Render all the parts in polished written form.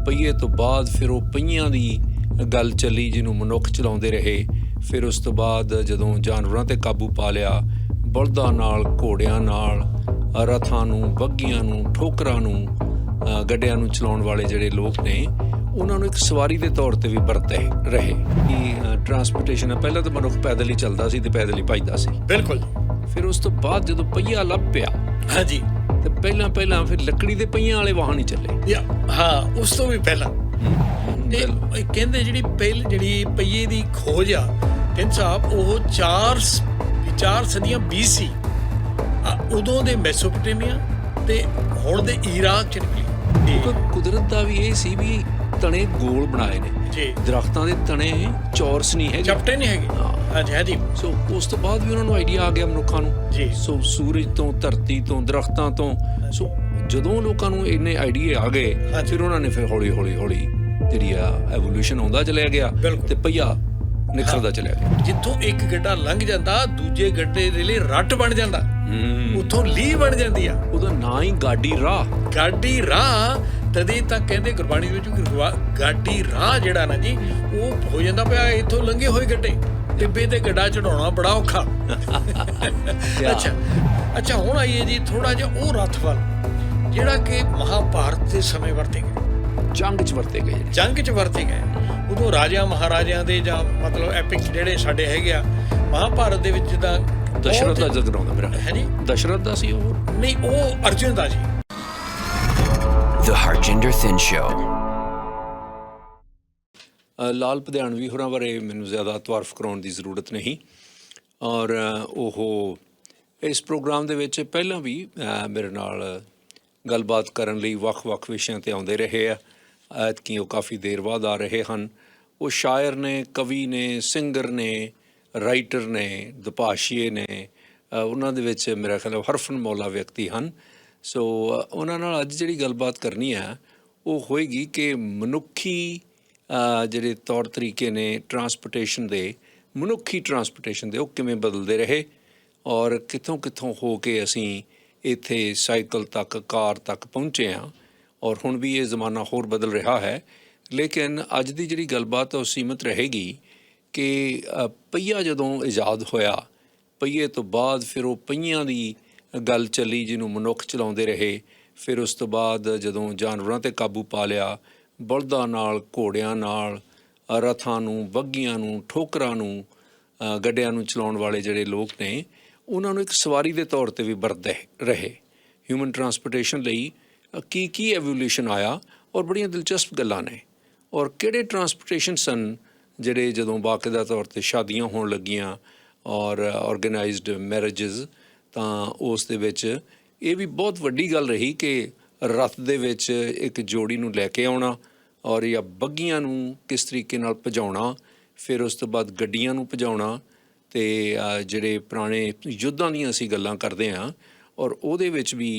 ਪਹੀਏ ਤੋਂ ਬਾਅਦ ਫਿਰ ਉਹ ਪਹੀਆਂ ਦੀ ਗੱਲ ਚੱਲੀ ਜਿਹਨੂੰ ਮਨੁੱਖ ਚਲਾਉਂਦੇ ਰਹੇ। ਫਿਰ ਉਸ ਤੋਂ ਬਾਅਦ ਜਦੋਂ ਜਾਨਵਰਾਂ 'ਤੇ ਕਾਬੂ ਪਾ ਲਿਆ, ਬਲਦਾਂ ਨਾਲ, ਘੋੜਿਆਂ ਨਾਲ, ਰਥਾਂ ਨੂੰ, ਬੱਗੀਆਂ ਨੂੰ, ਠੋਕਰਾਂ ਨੂੰ, ਗੱਡਿਆਂ ਨੂੰ ਚਲਾਉਣ ਵਾਲੇ ਜਿਹੜੇ ਲੋਕ ਨੇ ਉਹਨਾਂ ਨੂੰ ਇੱਕ ਸਵਾਰੀ ਦੇ ਤੌਰ 'ਤੇ ਵੀ ਵਰਤੇ ਰਹੇ ਕਿ ਟਰਾਂਸਪੋਰਟੇਸ਼ਨ। ਪਹਿਲਾਂ ਤਾਂ ਮਨੁੱਖ ਪੈਦਲ ਹੀ ਚੱਲਦਾ ਸੀ ਅਤੇ ਪੈਦਲ ਹੀ ਭੱਜਦਾ ਸੀ। ਬਿਲਕੁਲ। ਫਿਰ ਉਸ ਤੋਂ ਬਾਅਦ ਜਦੋਂ ਪਹੀਆ ਲੱਭ ਪਿਆ, ਹਾਂਜੀ, ਤੇ ਪਹਿਲਾਂ ਫਿਰ ਲੱਕੜੀ ਦੇ ਪਹੀਆਂ ਵਾਲੇ ਵਾਹਨ ਹੀ ਚੱਲੇ। ਹਾਂ, ਉਸ ਤੋਂ ਵੀ ਪਹਿਲਾਂ ਇਹ ਕਹਿੰਦੇ ਜਿਹੜੀ ਪਹੀਏ ਦੀ ਖੋਜ ਆ ਕਹਿੰਦੇ ਸਾਹਿਬ, ਉਹ 4 ਸਦੀਆਂ BC ਉਦੋਂ ਦੇ ਮੈਸੋਪੋਟੇਮੀਆ ਤੇ ਹੁਣ ਦੇ ਇਰਾਕ 'ਚ ਨਿਕਲੀ। ਕੁਦਰਤ ਦਾ ਵੀ ਇਹ ਸੀ ਵੀ ਤਣੇ ਗੋਲ ਬਣਾਏ ਨੇ ਜੀ, ਦਰਖਤਾਂ ਦੇ ਤਣੇ ਚੌਰਸ ਨਹੀਂ ਹੈਗੇ, ਚਪਟੇ ਨਹੀਂ ਹੈਗੇ। ਹਾਂਜੀ ਹਾਂਜੀ। ਸੋ ਉਸ ਤੋਂ ਬਾਅਦ ਵੀ ਉਹਨਾਂ ਨੂੰ ਆਈਡੀਆ ਆ ਗਿਆ ਮਨੁੱਖਾਂ ਨੂੰ ਜੀ। ਸੋ ਸੂਰਜ ਤੋਂ, ਧਰਤੀ ਤੋਂ, ਦਰਖਤਾਂ ਤੋਂ। ਸੋ ਜਦੋਂ ਲੋਕਾਂ ਨੂੰ ਇੰਨੇ ਆਈਡੀਏ ਆ ਗਏ, ਫਿਰ ਉਹਨਾਂ ਨੇ ਫਿਰ ਹੌਲੀ ਹੌਲੀ ਜਿਹੜੀ ਆ ਐਵੋਲੂਸ਼ਨ ਆਉਂਦਾ ਚਲਿਆ ਗਿਆ ਤੇ ਪਹੀਆ ਨਿਖਰਦਾ ਚਲਿਆ ਗਿਆ। ਜਿੱਥੋਂ ਇੱਕ ਗੱਡਾ ਲੰਘ ਜਾਂਦਾ, ਦੂਜੇ ਗੱਡੇ ਦੇ ਲਈ ਰੱਟ ਬਣ ਜਾਂਦਾ, ਉੱਥੋਂ ਲੀਹ ਬਣ ਜਾਂਦੀ ਆ। ਉਹਦਾ ਨਾਂ ਹੀ ਗਾਡੀ ਰਾਹ। ਤਦੇ ਤਾਂ ਕਹਿੰਦੇ ਗੁਰਬਾਣੀ ਵਿੱਚ ਗਾਡੀ ਰਾਹ ਜਿਹੜਾ ਨਾ ਜੀ, ਉਹ ਹੋ ਜਾਂਦਾ ਪਿਆ ਇੱਥੋਂ ਲੰਘੇ ਹੋਏ ਗੱਡੇ। ਟਿੱਬੇ ਤੇ ਗੱਡਾ ਚੜਾਉਣਾ ਬੜਾ ਔਖਾ। ਅੱਛਾ, ਹੁਣ ਆਈਏ ਜੀ ਥੋੜਾ ਜਿਹਾ ਉਹ ਰੱਥ ਵੱਲ ਜਿਹੜਾ ਕਿ ਮਹਾਭਾਰਤ ਦੇ ਸਮੇਂ ਵਰਤੇ ਗਏ, ਜੰਗ 'ਚ ਵਰਤੇ ਗਏ। ਉਦੋਂ ਰਾਜਿਆਂ ਮਹਾਰਾਜਿਆਂ ਦੇ ਜਾਂ ਮਤਲਬ ਐਪਿਕ ਜਿਹੜੇ ਸਾਡੇ ਹੈਗੇ ਆ ਮਹਾਭਾਰਤ ਦੇ ਵਿੱਚ, ਜਿੱਦਾਂ ਦਸ਼ਰਥ ਦਾ ਜ਼ਿਕਰ ਆਉਂਦਾ ਮੇਰਾ ਹੈ ਜੀ। ਦਸ਼ਰਥ ਦਾ ਸੀ ਉਹ? ਨਹੀਂ, ਉਹ ਅਰਜੁਨ ਦਾ ਜੀ। The Harjinder Thin Show। ਲਾਲ ਭਦਿਆਣਵੀ ਹੋਰਾਂ ਬਾਰੇ ਮੈਨੂੰ ਜ਼ਿਆਦਾ ਤਾਰੀਫ ਕਰਾਉਣ ਦੀ ਜ਼ਰੂਰਤ ਨਹੀਂ, ਔਰ ਉਹ ਇਸ ਪ੍ਰੋਗਰਾਮ ਦੇ ਵਿੱਚ ਪਹਿਲਾਂ ਵੀ ਮੇਰੇ ਨਾਲ ਗੱਲਬਾਤ ਕਰਨ ਲਈ ਵੱਖ-ਵੱਖ ਵਿਸ਼ਿਆਂ 'ਤੇ ਆਉਂਦੇ ਰਹੇ ਆ। ਐਤਕੀ ਉਹ ਕਾਫੀ ਦੇਰ ਬਾਅਦ ਆ ਰਹੇ ਹਨ। ਉਹ ਸ਼ਾਇਰ ਨੇ, ਕਵੀ ਨੇ, ਸਿੰਗਰ ਨੇ, ਰਾਈਟਰ ਨੇ, ਦੁਭਾਸ਼ੀਏ ਨੇ। ਉਹਨਾਂ ਦੇ ਵਿੱਚ ਮੇਰਾ ਖਿਆਲ ਹਰਫਨ ਮੌਲਾ ਵਿਅਕਤੀ ਹਨ। ਸੋ ਉਹਨਾਂ ਨਾਲ ਅੱਜ ਜਿਹੜੀ ਗੱਲਬਾਤ ਕਰਨੀ ਹੈ ਉਹ ਹੋਏਗੀ ਕਿ ਮਨੁੱਖੀ ਜਿਹੜੇ ਤੌਰ ਤਰੀਕੇ ਨੇ ਟਰਾਂਸਪੋਰਟੇਸ਼ਨ ਦੇ, ਮਨੁੱਖੀ ਟਰਾਂਸਪੋਰਟੇਸ਼ਨ ਦੇ, ਉਹ ਕਿਵੇਂ ਬਦਲਦੇ ਰਹੇ ਔਰ ਕਿੱਥੋਂ ਹੋ ਕੇ ਅਸੀਂ ਇੱਥੇ ਸਾਈਕਲ ਤੱਕ, ਕਾਰ ਤੱਕ ਪਹੁੰਚੇ ਹਾਂ। ਔਰ ਹੁਣ ਵੀ ਇਹ ਜ਼ਮਾਨਾ ਹੋਰ ਬਦਲ ਰਿਹਾ ਹੈ, ਲੇਕਿਨ ਅੱਜ ਦੀ ਜਿਹੜੀ ਗੱਲਬਾਤ ਉਹ ਸੀਮਤ ਰਹੇਗੀ ਕਿ ਪਹੀਆ ਜਦੋਂ ਇਜਾਦ ਹੋਇਆ, ਪਹੀਏ ਤੋਂ ਬਾਅਦ ਫਿਰ ਉਹ ਪਹੀਆਂ ਦੀ ਗੱਲ ਚੱਲੀ ਜਿਹਨੂੰ ਮਨੁੱਖ ਚਲਾਉਂਦੇ ਰਹੇ। ਫਿਰ ਉਸ ਤੋਂ ਬਾਅਦ ਜਦੋਂ ਜਾਨਵਰਾਂ 'ਤੇ ਕਾਬੂ ਪਾ ਲਿਆ, ਬਲਦਾਂ ਨਾਲ, ਘੋੜਿਆਂ ਨਾਲ, ਰਥਾਂ ਨੂੰ, ਬੱਗੀਆਂ ਨੂੰ, ਠੋਕਰਾਂ ਨੂੰ, ਗੱਡਿਆਂ ਨੂੰ ਚਲਾਉਣ ਵਾਲੇ ਜਿਹੜੇ ਲੋਕ ਨੇ ਉਹਨਾਂ ਨੂੰ ਇੱਕ ਸਵਾਰੀ ਦੇ ਤੌਰ 'ਤੇ ਵੀ ਵਰਤਦੇ ਰਹੇ। ਹਿਊਮਨ ਟਰਾਂਸਪੋਰਟੇਸ਼ਨ ਲਈ ਕੀ ਐਵੋਲਿਊਸ਼ਨ ਆਇਆ ਔਰ ਬੜੀਆਂ ਦਿਲਚਸਪ ਗੱਲਾਂ ਨੇ। ਔਰ ਕਿਹੜੇ ਟਰਾਂਸਪੋਰਟੇਸ਼ਨ ਸਨ ਜਿਹੜੇ ਜਦੋਂ ਬਾਕਾਇਦਾ ਤੌਰ 'ਤੇ ਸ਼ਾਦੀਆਂ ਹੋਣ ਲੱਗੀਆਂ ਔਰ ਔਰਗੇਨਾਈਜ਼ਡ ਮੈਰਿਜਿਸ, ਤਾਂ ਉਸ ਦੇ ਵਿੱਚ ਇਹ ਵੀ ਬਹੁਤ ਵੱਡੀ ਗੱਲ ਰਹੀ ਕਿ ਰੱਥ ਦੇ ਵਿੱਚ ਇੱਕ ਜੋੜੀ ਨੂੰ ਲੈ ਕੇ ਆਉਣਾ ਔਰ ਜਾਂ ਬੱਗੀਆਂ ਨੂੰ ਕਿਸ ਤਰੀਕੇ ਨਾਲ ਭਜਾਉਣਾ, ਫਿਰ ਉਸ ਤੋਂ ਬਾਅਦ ਗੱਡੀਆਂ ਨੂੰ ਭਜਾਉਣਾ। ਅਤੇ ਜਿਹੜੇ ਪੁਰਾਣੇ ਯੁੱਧਾਂ ਦੀਆਂ ਅਸੀਂ ਗੱਲਾਂ ਕਰਦੇ ਹਾਂ ਔਰ ਉਹਦੇ ਵਿੱਚ ਵੀ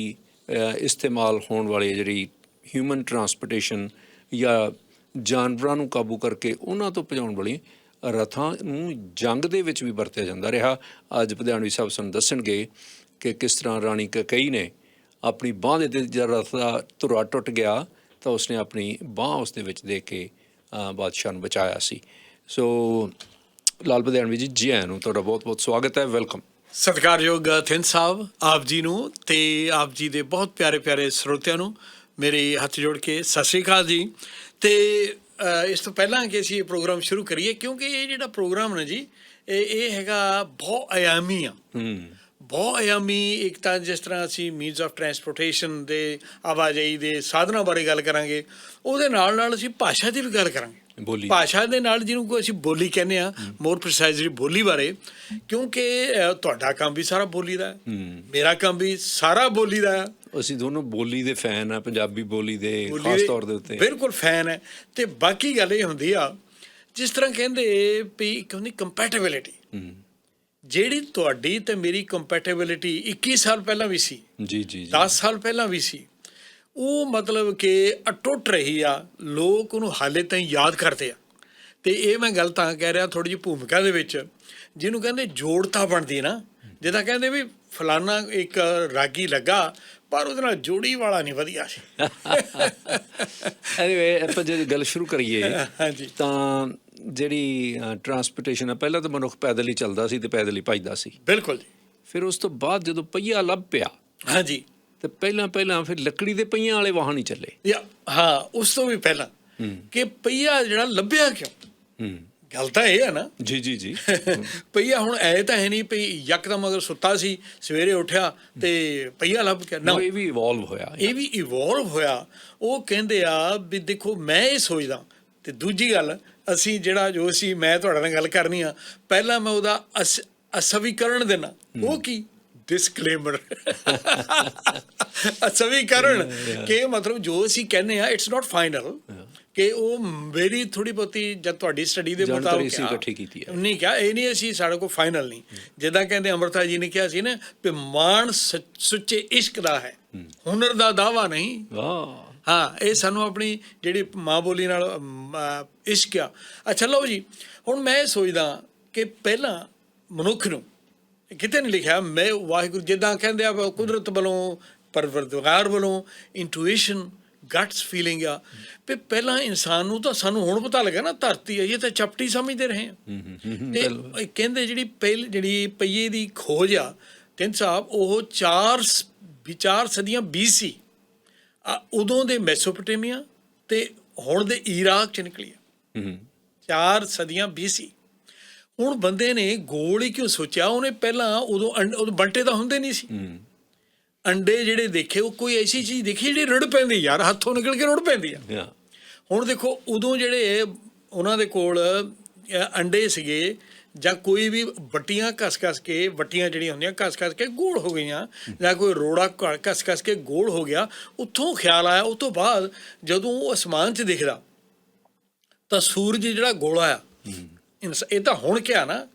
ਇਸਤੇਮਾਲ ਹੋਣ ਵਾਲੇ ਜਿਹੜੀ ਹਿਊਮਨ ਟਰਾਂਸਪੋਰਟੇਸ਼ਨ ਜਾਂ ਜਾਨਵਰਾਂ ਨੂੰ ਕਾਬੂ ਕਰਕੇ ਉਹਨਾਂ ਤੋਂ ਭਜਾਉਣ ਵਾਲੀ ਰਥਾਂ ਨੂੰ ਜੰਗ ਦੇ ਵਿੱਚ ਵੀ ਵਰਤਿਆ ਜਾਂਦਾ ਰਿਹਾ। ਅੱਜ ਭਦਿਆਣਵੀ ਸਾਹਿਬ ਸਾਨੂੰ ਦੱਸਣਗੇ ਕਿ ਕਿਸ ਤਰ੍ਹਾਂ ਰਾਣੀ ਕਕਈ ਨੇ ਆਪਣੀ ਬਾਂਹ ਦੇ 'ਤੇ ਜਦ ਰਥ ਦਾ ਧੁਰਾ ਟੁੱਟ ਗਿਆ ਤਾਂ ਉਸਨੇ ਆਪਣੀ ਬਾਂਹ ਉਸ ਦੇ ਵਿੱਚ ਦੇ ਕੇ ਬਾਦਸ਼ਾਹ ਨੂੰ ਬਚਾਇਆ ਸੀ। ਸੋ ਲਾਲ ਭਦਿਆਣਵੀ ਜੀ, ਜੀ ਆਇਆਂ ਨੂੰ, ਤੁਹਾਡਾ ਬਹੁਤ ਬਹੁਤ ਸਵਾਗਤ ਹੈ, ਵੈਲਕਮ। ਸਤਿਕਾਰਯੋਗ ਥਿੰਦ ਸਾਹਿਬ, ਆਪ ਜੀ ਨੂੰ ਅਤੇ ਆਪ ਜੀ ਦੇ ਬਹੁਤ ਪਿਆਰੇ ਸਰੋਤਿਆਂ ਨੂੰ ਮੇਰੇ ਹੱਥ ਜੋੜ ਕੇ ਸਤਿ ਸ਼੍ਰੀ ਅਕਾਲ ਜੀ। ਅਤੇ ਇਸ ਤੋਂ ਪਹਿਲਾਂ ਕਿ ਅਸੀਂ ਇਹ ਪ੍ਰੋਗਰਾਮ ਸ਼ੁਰੂ ਕਰੀਏ, ਕਿਉਂਕਿ ਇਹ ਜਿਹੜਾ ਪ੍ਰੋਗਰਾਮ ਨਾ ਜੀ, ਇਹ ਹੈਗਾ ਬਹੁਤ ਅਯਾਮੀ ਆ। ਬਹੁਤ ਅਯਾਮੀ, ਇੱਕ ਤਾਂ ਜਿਸ ਤਰ੍ਹਾਂ ਅਸੀਂ ਮੀਨਸ ਆਫ ਟਰਾਂਸਪੋਰਟੇਸ਼ਨ ਦੇ, ਆਵਾਜਾਈ ਦੇ ਸਾਧਨਾਂ ਬਾਰੇ ਗੱਲ ਕਰਾਂਗੇ, ਉਹਦੇ ਨਾਲ ਅਸੀਂ ਭਾਸ਼ਾ ਦੀ ਵੀ ਗੱਲ ਕਰਾਂਗੇ। ਭਾਸ਼ਾ ਦੇ ਨਾਲ ਜਿਹਨੂੰ ਕੋਈ ਅਸੀਂ ਬੋਲੀ ਕਹਿੰਦੇ ਹਾਂ, ਮੋਰ ਪ੍ਰੀਸਾਈਜ਼ਲੀ ਬੋਲੀ ਬਾਰੇ, ਕਿਉਂਕਿ ਤੁਹਾਡਾ ਕੰਮ ਵੀ ਸਾਰਾ ਬੋਲੀ ਦਾ, ਮੇਰਾ ਕੰਮ ਵੀ ਸਾਰਾ ਬੋਲੀ ਦਾ। ਅਸੀਂ ਦੋਨੋਂ ਬੋਲੀ ਦੇ ਫੈਨ ਆ, ਪੰਜਾਬੀ ਬੋਲੀ ਦੇ ਖਾਸ ਤੌਰ ਦੇ ਉੱਤੇ ਬਿਲਕੁਲ ਫੈਨ ਹੈ। ਅਤੇ ਬਾਕੀ ਗੱਲ ਇਹ ਹੁੰਦੀ ਆ, ਜਿਸ ਤਰ੍ਹਾਂ ਕਹਿੰਦੇ ਵੀ ਇੱਕ ਹੁੰਦੀ ਕੰਪੈਟੇਬਿਲਿਟੀ, ਜਿਹੜੀ ਤੁਹਾਡੀ ਅਤੇ ਮੇਰੀ ਕੰਪੈਟੇਬਿਲਿਟੀ 21 ਸਾਲ ਪਹਿਲਾਂ ਵੀ ਸੀ, 10 ਸਾਲ ਪਹਿਲਾਂ ਵੀ ਸੀ, ਉਹ ਮਤਲਬ ਕਿ ਅਟੁੱਟ ਰਹੀ ਆ। ਲੋਕ ਉਹਨੂੰ ਹਾਲੇ ਤਾਈਂ ਯਾਦ ਕਰਦੇ ਆ। ਅਤੇ ਇਹ ਮੈਂ ਗੱਲ ਤਾਂ ਕਹਿ ਰਿਹਾ ਥੋੜ੍ਹੀ ਜਿਹੀ ਭੂਮਿਕਾ ਦੇ ਵਿੱਚ, ਜਿਹਨੂੰ ਕਹਿੰਦੇ ਜੋੜਤਾ ਬਣਦੀ ਨਾ, ਜਿੱਦਾਂ ਕਹਿੰਦੇ ਵੀ ਫਲਾਨਾ ਇੱਕ ਰਾਗੀ ਲੱਗਾ ਪਰ ਉਹਦੇ ਨਾਲ ਜੋੜੀ ਵਾਲਾ ਨਹੀਂ ਵਧੀਆ ਸੀ। ਐਨੀਵੇ ਆਪਾਂ ਜੇ ਗੱਲ ਸ਼ੁਰੂ ਕਰੀਏ ਹਾਂਜੀ ਤਾਂ ਜਿਹੜੀ ਟਰਾਂਸਪੋਰਟੇਸ਼ਨ ਆ, ਪਹਿਲਾਂ ਤਾਂ ਮਨੁੱਖ ਪੈਦਲ ਹੀ ਚੱਲਦਾ ਸੀ ਤੇ ਪੈਦਲ ਹੀ ਭੱਜਦਾ ਸੀ। ਬਿਲਕੁਲ ਜੀ। ਫਿਰ ਉਸ ਤੋਂ ਬਾਅਦ ਜਦੋਂ ਪਹੀਆ ਲੱਭ ਪਿਆ ਹਾਂਜੀ ਤੇ ਪਹਿਲਾਂ ਫਿਰ ਲੱਕੜੀ ਦੇ ਪਹੀਆਂ ਵਾਲੇ ਵਾਹਨ ਹੀ ਚੱਲੇ। ਹਾਂ ਉਸ ਤੋਂ ਵੀ ਪਹਿਲਾਂ ਕਿ ਪਹੀਆ ਜਿਹੜਾ ਲੱਭਿਆ ਕਿਉਂ, ਗੱਲ ਤਾਂ ਇਹ ਹੈ ਨਾ। ਜੀ ਜੀ ਜੀ। ਪਹੀਆ ਹੁਣ ਐ ਤਾਂ ਹੈ ਨਹੀਂ ਪਈ ਯਕਦਮ ਅਗਰ ਸੁੱਤਾ ਸੀ ਸਵੇਰੇ ਉੱਠਿਆ ਤੇ ਪਹੀਆ ਲੱਭ ਗਿਆ ਨਾ, ਇਹ ਵੀ ਇਵੋਲਵ ਹੋਇਆ। ਇਹ ਵੀ ਇਵੋਲਵ ਹੋਇਆ। ਉਹ ਕਹਿੰਦੇ ਆ ਵੀ ਦੇਖੋ ਮੈਂ ਇਹ ਸੋਚਦਾ, ਤੇ ਦੂਜੀ ਗੱਲ ਅਸੀਂ ਜਿਹੜਾ ਜੋ ਸੀ ਮੈਂ ਤੁਹਾਡੇ ਨਾਲ ਗੱਲ ਕਰਨੀ ਆ, ਪਹਿਲਾਂ ਮੈਂ ਉਹਦਾ ਅਸਵੀਕਰਨ ਦੇਣਾ। ਉਹ ਕੀ ਡਿਸਕਲੇਮਰ ਅਸਵੀਕਰਨ ਕਿ ਮਤਲਬ ਜੋ ਅਸੀਂ ਕਹਿੰਦੇ ਆ ਇਟਸ ਨਾਟ ਫਾਈਨਲ, ਕਿ ਉਹ ਮੇਰੀ ਥੋੜੀ ਬਹੁਤੀ ਜਦ ਤੁਹਾਡੀ ਸਟੱਡੀ ਦੇ ਮੁਤਾਬਕ ਇਕੱਠੀ ਕੀਤੀ ਹੈ ਨਹੀਂ ਕਿਹਾ, ਇਹ ਨਹੀਂ ਅਸੀਂ ਸਾਡੇ ਕੋਲ ਫਾਈਨਲ ਨਹੀਂ। ਜਿੱਦਾਂ ਕਹਿੰਦੇ ਅੰਮ੍ਰਿਤਾ ਜੀ ਨੇ ਕਿਹਾ ਸੀ ਨਾ ਵੀ ਮਾਣ ਸੁੱਚੇ ਇਸ਼ਕ ਦਾ ਹੈ, ਹੁਨਰ ਦਾ ਦਾਵਾ ਨਹੀਂ। ਹਾਂ ਇਹ ਸਾਨੂੰ ਆਪਣੀ ਜਿਹੜੀ ਮਾਂ ਬੋਲੀ ਨਾਲ ਇਸ਼ਕ ਆ। ਅੱਛਾ ਲਓ ਜੀ, ਹੁਣ ਮੈਂ ਇਹ ਸੋਚਦਾ ਕਿ ਪਹਿਲਾਂ ਮਨੁੱਖ ਨੂੰ ਕਿਤੇ ਨਹੀਂ ਲਿਖਿਆ, ਮੈਂ ਵਾਹਿਗੁਰੂ ਜਿੱਦਾਂ ਕਹਿੰਦੇ ਆ ਕੁਦਰਤ ਵੱਲੋਂ ਪਰਵਰਦਗਾਰ ਵੱਲੋਂ ਇੰਟੂਇਸ਼ਨ ਗਟਸ ਫੀਲਿੰਗ ਆ ਵੀ ਪਹਿਲਾਂ ਇਨਸਾਨ ਨੂੰ ਤਾਂ ਸਾਨੂੰ ਹੁਣ ਪਤਾ ਲੱਗਾ ਨਾ ਧਰਤੀ ਹੈ ਇਹ ਤਾਂ ਚਪਟੀ ਸਮਝਦੇ ਰਹੇ ਆ। ਤੇ ਕਹਿੰਦੇ ਜਿਹੜੀ ਪਹੀਏ ਦੀ ਖੋਜ ਆ ਤਿੰਨ ਸਾਹਿਬ, ਉਹ 4 ਸਦੀਆਂ BC ਉਦੋਂ ਦੇ ਮੈਸੋਪੋਟੇਮੀਆ ਤੇ ਹੁਣ ਦੇ ਇਰਾਕ ਚ ਨਿਕਲੀ ਆ। 4 ਸਦੀਆਂ BC। ਹੁਣ ਬੰਦੇ ਨੇ ਗੋਲ ਹੀ ਕਿਉਂ ਸੋਚਿਆ? ਉਹਨੇ ਪਹਿਲਾਂ ਉਦੋਂ ਬੰਟੇ ਤਾਂ ਹੁੰਦੇ ਨਹੀਂ ਸੀ। ਅੰਡੇ ਜਿਹੜੇ ਦੇਖੇ ਉਹ ਕੋਈ ਐਸੀ ਚੀਜ਼ ਦੇਖੀ ਜਿਹੜੀ ਰੁੜ ਪੈਂਦੀ ਯਾਰ, ਹੱਥੋਂ ਨਿਕਲ ਕੇ ਰੁੜ ਪੈਂਦੀ ਆ। ਹੁਣ ਦੇਖੋ ਉਦੋਂ ਜਿਹੜੇ ਉਹਨਾਂ ਦੇ ਕੋਲ ਅੰਡੇ ਸੀਗੇ ਜਾਂ ਕੋਈ ਵੀ ਵੱਟੀਆਂ ਘਸ ਕੇ, ਵੱਟੀਆਂ ਜਿਹੜੀਆਂ ਹੁੰਦੀਆਂ ਘਸ ਕੇ ਗੋਲ ਹੋ ਗਈਆਂ, ਜਾਂ ਕੋਈ ਰੋੜਾ ਘਸ ਕੇ ਗੋਲ ਹੋ ਗਿਆ, ਉੱਥੋਂ ਖਿਆਲ ਆਇਆ। ਉਸ ਤੋਂ ਬਾਅਦ ਜਦੋਂ ਉਹ ਅਸਮਾਨ 'ਚ ਦਿਖਦਾ ਤਾਂ ਸੂਰਜ ਜਿਹੜਾ ਗੋਲਾ ਆ, ਇਹ ਤਾਂ ਹੁਣ ਕਿਹਾ ਨਾ